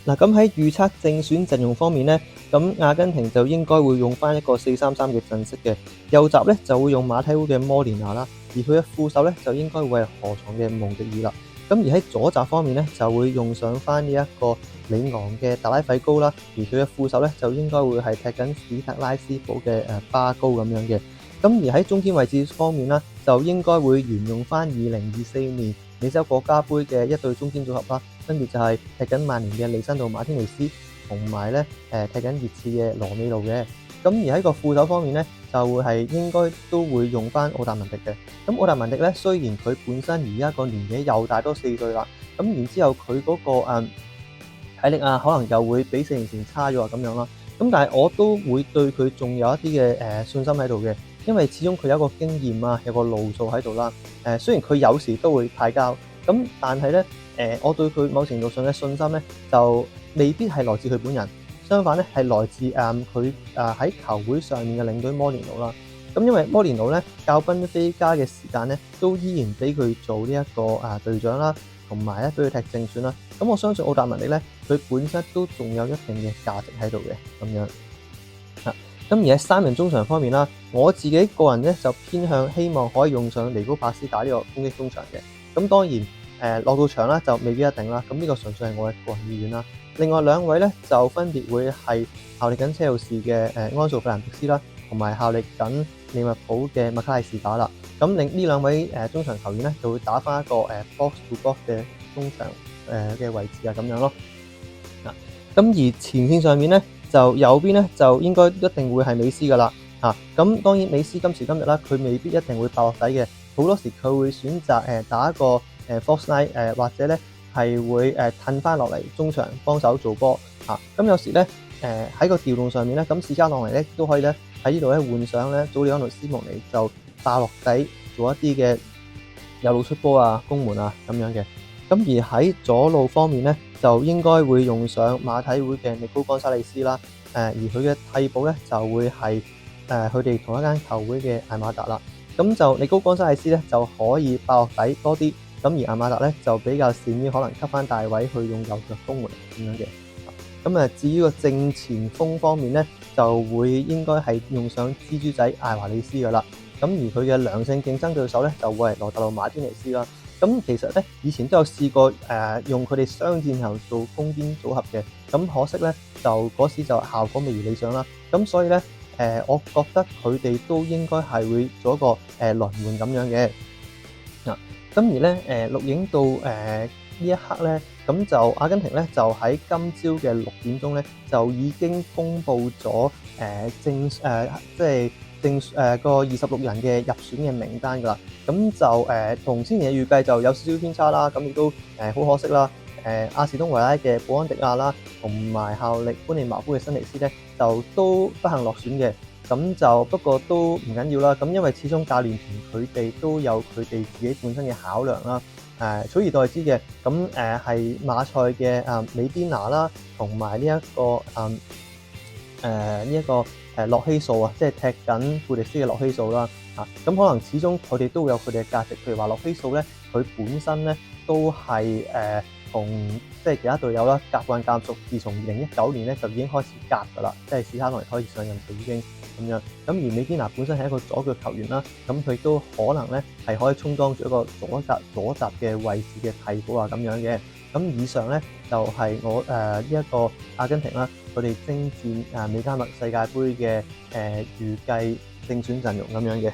Speaker 1: 嗱，咁喺預測正選陣容方面咧，咁阿根廷就應該會用翻一個4-3-3嘅陣式嘅，右閘咧就會用馬體烏嘅摩連拿啦，而佢嘅副手咧就應該會係河床嘅蒙迪爾啦。咁而喺左閘方面咧就會用上翻呢一個里昂嘅達拉費高啦，而佢嘅副手咧就應該會係踢緊史特拉斯堡嘅巴高咁樣嘅。咁而喺中堅位置方面啦，就應該會沿用翻2024年美洲國家盃嘅一對中堅組合啦，分別就係踢緊曼聯嘅利山度馬天尼斯，同埋咧踢緊熱刺嘅羅美路嘅。咁而喺個副手方面咧，就會係應該都會用翻奧達文迪嘅。咁奧達文迪咧，雖然佢本身而家個年紀又大多4歲啦，咁然之後佢嗰個體力啊，可能又會比4年前差咗啊咁樣啦。咁但係我都會對佢仲有一啲嘅信心喺度嘅，因為始終佢有一個經驗啊，有個路數喺度啦。雖然佢有時都會派膠，咁但係咧我對佢某程度上嘅信心咧，就未必係來自佢本人。相反咧，係來自佢喺球會上面嘅領隊摩連奴啦。咁因為摩連奴咧教賓菲加嘅時間咧，都依然俾佢做呢一個隊長啦，同埋咧俾佢踢正選啦。咁我相信奧達文迪咧，佢本身都仲有一定嘅價值喺度嘅咁樣。咁而喺3人中場方面啦，我自己個人咧就偏向希望可以用上尼高帕斯打呢個攻擊中場嘅。咁當然落到場啦就未必一定啦。咁呢個純粹係我嘅個人意願啦。另外2位咧就分別會係效力緊車路士嘅安素費蘭迪斯啦，同埋效力緊利物浦嘅麥卡利士打啦。咁另呢2位中場球員咧就會打翻一個box to box 嘅中場嘅位置啊咁樣咯。咁而前線上面咧就右邊咧就應該一定會係美斯噶啦。咁當然美斯今時今日啦，佢未必一定會爆落底嘅，好多時佢會選擇打一個false nine 或者咧係會褪翻落嚟中場幫手做波。咁有時咧喺個調動上面咧，咁史加朗尼咧都可以咧喺呢度咧換上咧祖利安奴斯蒙尼就爆落底做一啲嘅右路出波啊、攻門啊咁樣嘅。咁而喺左路方面咧，就應該會用上馬體會嘅尼高干沙利斯啦。而佢嘅替補咧就會係佢哋同一間球會嘅艾馬達啦。咁就尼高干沙利斯咧就可以爆落底多啲，咁而艾馬達咧就比較擅於可能吸翻大位去用右腳攻門咁樣嘅。咁至於個正前鋒方面咧，就會應該係用上蜘蛛仔艾華利斯噶啦。咁而佢嘅良性競爭對手咧就會係羅特魯馬天尼斯啦。咁其實咧以前都有試過用佢哋雙箭頭做攻邊組合嘅，咁可惜咧就嗰時就效果未如理想啦。咁所以咧我覺得佢哋都應該係會做一個輪換咁樣嘅。咁而咧錄影到呢一刻咧，咁就阿根廷咧就喺今朝嘅6點鐘咧就已經公布咗即係個26人嘅入選嘅名單㗎啦。咁就同先前嘅預計就有少少偏差啦。咁亦都好可惜啦。阿士東維拉嘅保安迪亞啦，同埋效力般尼茅夫嘅辛尼斯咧，就都不幸落選嘅。咁就不過都唔緊要啦。咁因為始終教練團佢哋都有佢哋自己本身嘅考量啦。取而代之嘅，咁係馬賽嘅美邊拿啦，同埋呢一個洛希素啊，即係踢緊富迪斯嘅洛希素啦。咁可能始終佢哋都會有佢哋嘅價值。譬如話洛希素咧，佢本身咧都係同即係其他隊友啦夾慣夾熟，自從2019年咧就已經開始夾㗎啦，即係史卡羅尼開始上任就已經咁樣。咁而美堅拿本身係一個左腳球員啦，咁佢都可能咧係可以充當住一個左閘嘅位置嘅替補啊咁樣嘅。咁以上咧就係我呢一個阿根廷啦，佢哋征戰美加墨世界盃嘅預計正選陣容咁樣嘅。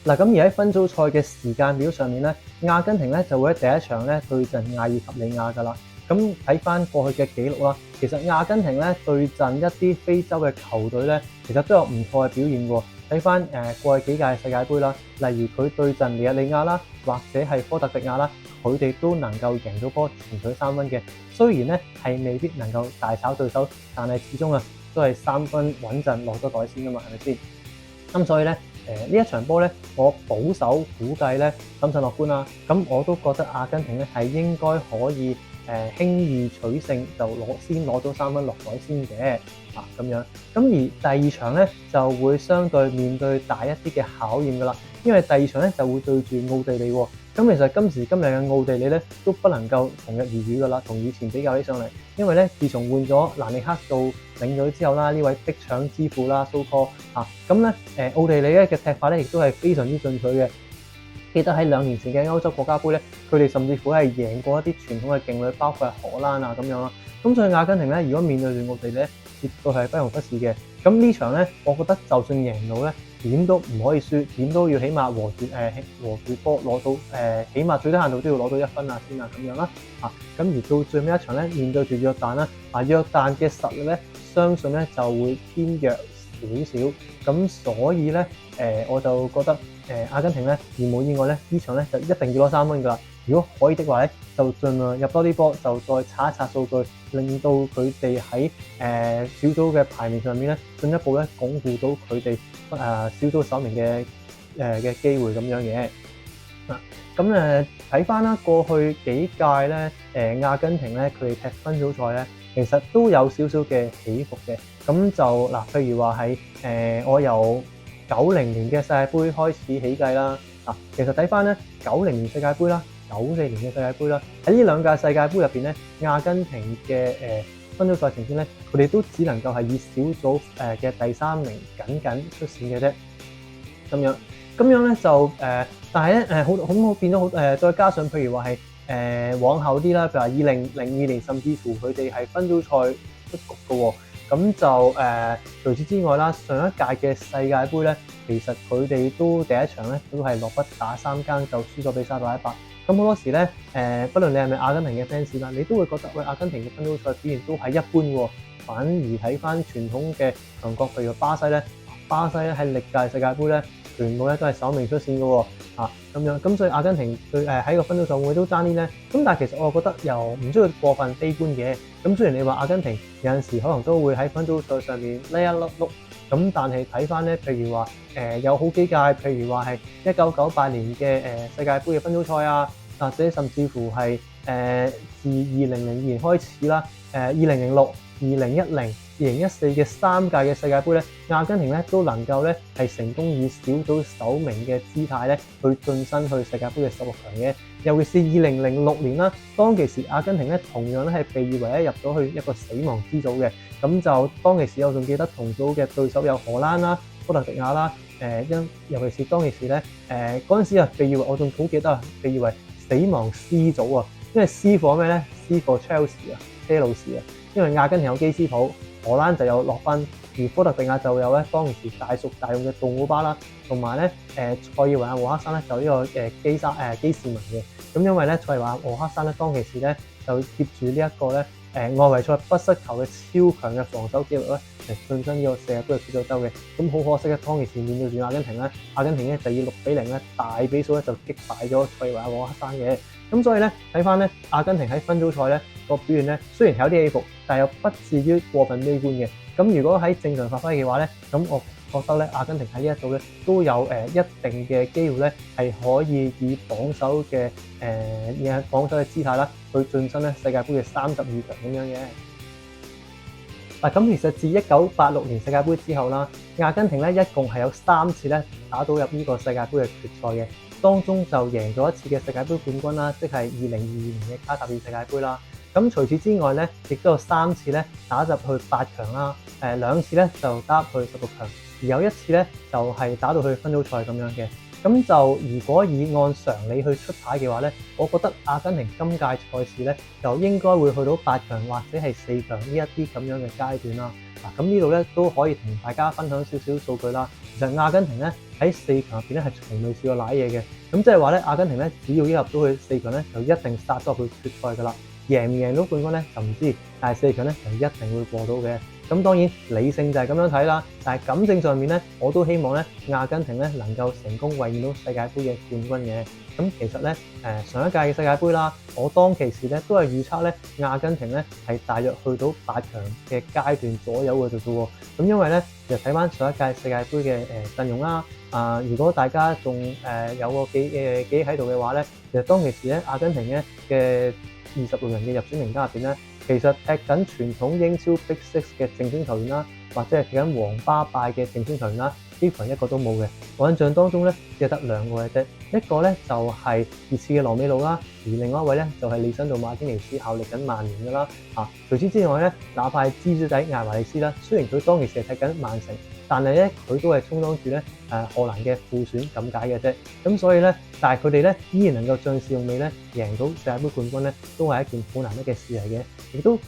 Speaker 1: 嗱，咁而喺分組賽嘅時間表上面咧，阿根廷咧就會喺第一場咧對陣阿爾及利亞㗎啦。咁睇翻過去嘅記錄啦，其實阿根廷咧對陣一啲非洲嘅球隊咧，其實都有唔錯嘅表現喎。睇翻過去幾屆世界盃啦，例如佢對陣尼日利亞啦，或者係科特迪亞啦，佢哋都能夠贏到波，全取3分嘅。雖然咧係未必能夠大炒對手，但係始終都係3分穩陣落咗袋先㗎嘛，係咪先？咁所以咧呢一場波咧，我保守估計咧審慎樂觀啦。咁我都覺得阿根廷咧係應該可以輕易取勝，就先攞咗3分落袋先嘅咁樣。咁而第2場咧就會相對面對大一啲嘅考驗㗎啦，因為第2場咧就會對住奧地利喎。咁其實今時今日嘅奧地利咧都不能夠同日而語㗎啦，同以前比較起上嚟，因為咧自從換咗蘭尼克做領隊之後啦，呢位逼搶之父啦蘇科咁咧奧地利咧嘅踢法咧亦都係非常之進取嘅。記得喺2年前嘅歐洲國家盃咧，佢哋甚至乎係贏過一啲傳統嘅勁旅，包括係荷蘭啊咁樣啦。咁所以阿根廷咧，如果面對住奧地利咧，絕對係不容忽視嘅。咁呢場咧，我覺得就算贏到咧，點都唔可以輸，點都要起碼和住波攞到起碼最低限度都要攞到1分先咁樣啦。咁而到最尾一場咧，面對住約旦啦，約旦嘅實力咧，相信咧就會偏弱少少，咁所以咧我就覺得阿根廷咧，如無意外咧，呢場咧就一定要攞3分㗎啦。如果可以的話咧，就盡量入多啲波，就再刷一刷數據，令到佢哋喺小組嘅排名上面咧，進一步咧鞏固到佢哋小組首名嘅機會咁樣嘅。咁睇翻啦，過去幾屆咧，阿根廷咧佢哋踢分組賽咧，其實都有少少嘅起伏嘅。咁就譬如話係我由90年嘅世界盃開始起計啦。其實睇翻咧90年世界盃啦，94年嘅世界盃啦，喺呢兩屆世界盃入邊咧，阿根廷嘅分組賽呈現咧，佢哋都只能夠係以小組嘅第3名僅出線嘅啫。咁樣咧就但係咧好變咗好再加上譬如話係往後啲啦，譬如話2002年，甚至乎佢哋係分組賽出局嘅喎。咁就除此之外啦，上一屆嘅世界盃咧，其實佢哋都第一場咧都係落筆打3更就輸咗俾沙特阿拉伯。咁好多時咧不論你係咪阿根廷嘅 fans 啦，你都會覺得喂，阿根廷嘅分組賽表現都係一般喎。反而睇翻傳統嘅強國，譬如巴西咧喺歷屆世界盃咧，全部咧都係首名出線嘅喎。咁樣，咁所以阿根廷佢喺個分組賽會都爭啲咧。咁但係其實我覺得又唔需要過分悲觀嘅。咁雖然你話阿根廷有陣時可能都會喺分組賽上面叻一粒碌，咁但係睇翻咧，譬如話有好幾屆，譬如話係1998年嘅世界盃嘅分組賽啊，或者甚至乎係自2002年開始啦，2006、2010、2014嘅3屆嘅世界盃咧，阿根廷咧都能夠咧係成功以小組首名嘅姿態咧去晉身去世界盃嘅16強嘅。尤其是2006年啦，當其時阿根廷咧同樣咧係被譽為入咗去一個死亡之組嘅。咁就當其時我仲記得同組嘅對手有荷蘭啦、科特迪瓦啦，尤其是當其時咧嗰陣時被譽為我仲好記得被譽為死亡 C 組啊，因為 C for 咩咧 ？C for Chelsea 車路士因為阿根廷有基斯普，荷蘭就有洛賓，而科特迪瓦就有咧當時大熟大用嘅杜奧巴啦，同埋咧塞爾維亞和克山咧就呢個基士文嘅。咁因為咧塞爾維亞和克山咧當其時咧就貼住呢一個咧外圍賽不失球嘅超強嘅防守紀錄咧，進身呢個世界盃嘅決賽周嘅。咁好可惜咧，當其時面對住阿根廷咧，阿根廷咧就以6-0咧大比數咧就擊敗咗塞爾維亞和克山嘅。咁所以咧睇翻咧阿根廷喺分組賽咧個表現咧雖然有啲起伏，但又不至於過分悲觀嘅。咁如果喺正常發揮嘅話咧，咁我覺得咧阿根廷喺呢一度咧都有一定嘅機會咧係可以以榜首嘅姿態啦去晉身咧世界盃嘅32強咁樣嘅。咁其實自1986年世界盃之後啦，阿根廷咧一共係有3次咧打到入呢個世界盃嘅決賽嘅。當中就贏咗一次嘅世界盃冠軍啦，即係2022年嘅卡塔爾世界盃啦。咁除此之外咧，亦都有3次咧打入去8強啦。2次咧就打入去16強，而有1次咧就係打到去分組賽咁樣嘅。咁就如果以按常理去出牌嘅話咧，我覺得阿根廷今屆賽事咧就應該會去到8強或者係4強呢一啲咁樣嘅階段啦。咁呢度咧都可以同大家分享少少數據啦。其實阿根廷咧喺4強入邊咧係從未試過瀨嘢嘅，咁即係話咧阿根廷咧只要一入到去4強咧就一定殺咗去決賽噶啦。贏唔贏到冠軍咧就唔知，但係4強咧就一定會過到嘅。咁當然理性就係咁樣睇啦，但係感性上面咧我都希望咧阿根廷咧能夠成功衛冕到世界盃嘅冠軍嘅。咁其實咧上一屆嘅世界盃啦，我當其時咧都係預測咧阿根廷咧係大約去到8強嘅階段左右嘅啫喎。咁因為咧其實睇翻上一屆世界盃嘅陣容啦，如果大家仲有個記憶喺度嘅話咧，其實當其時咧阿根廷咧嘅26人嘅入選名單入邊咧，其實踢緊傳統英超 Big Six 嘅正選球員啦，或者係踢緊皇巴拜嘅正選球員啦，幾乎一個都冇嘅。我印象當中咧，只係得2個嘅啫。一個咧就係熱刺嘅羅美路啦，而另外一位咧就係利申道馬天尼斯效力緊曼聯嘅啦。除此之外咧，哪怕係蜘蛛仔艾華利斯啦，雖然佢當其時係踢緊曼城，但係咧佢都係充當住咧荷蘭嘅副選咁解嘅啫。咁所以咧，但係佢哋咧依然能夠將士用美咧贏到世界盃冠軍咧，都係一件好難得嘅事嚟嘅。亦都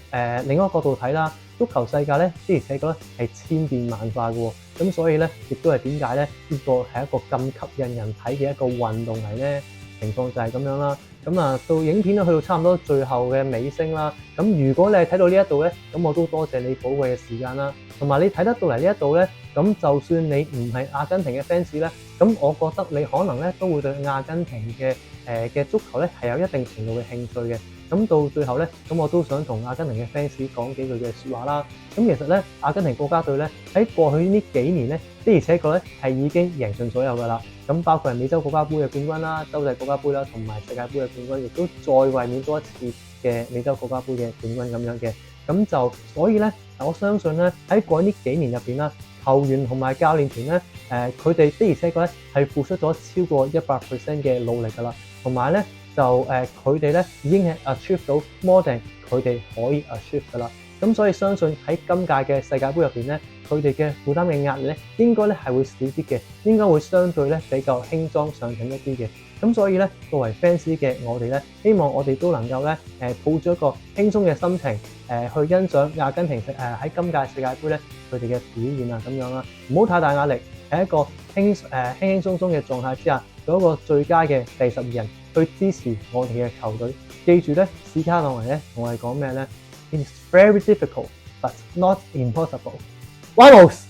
Speaker 1: 另一個角度睇啦，足球世界咧的而且確咧係千變萬化嘅喎。咁所以咧，亦都係點解咧呢個係一個咁吸引人睇嘅一個運動嚟咧？情況就係咁樣啦。咁啊，到影片去到差唔多最後嘅尾聲啦。咁如果你係睇到呢一度咧，咁我都多謝你寶貴嘅時間啦。同埋你睇得到嚟呢一度咧，咁就算你唔係阿根廷嘅 fans 咧，咁我覺得你可能咧都會對阿根廷嘅足球咧係有一定程度嘅興趣嘅。咁到最後咧，咁我都想同阿根廷嘅 fans 講幾句嘅説話啦。咁其實咧，阿根廷國家隊咧喺過去呢幾年咧，的而且確咧係已經贏盡所有㗎啦。咁包括係美洲國家杯嘅冠軍啦、洲際國家杯啦，同埋世界盃嘅冠軍，亦都再衛冕多一次嘅美洲國家杯嘅冠軍咁樣嘅。咁就所以咧，我相信咧喺過去呢幾年入邊啦，球員同埋教練團咧，佢哋的而且確咧係付出咗超過100% 嘅努力㗎啦，同埋咧就佢哋咧已經係 achieve 到 more than 佢哋可以 achieve 㗎啦。咁所以相信喺今屆嘅世界盃入邊咧，佢哋嘅負擔嘅壓力咧，應該咧係會少啲嘅，應該會相對咧比較輕裝上陣一啲嘅。咁所以咧，作為 fans 嘅我哋咧，希望我哋都能夠咧抱住一個輕鬆嘅心情去欣賞阿根廷喺今屆世界盃咧佢哋嘅表現啊咁樣啦，唔好太大壓力，喺一個輕輕鬆鬆嘅狀態之下，做一個最佳嘅第12人去支持我哋嘅球隊。記住咧，史卡朗尼咧同我哋講咩咧？It's very difficult, but not impossible. Vamos!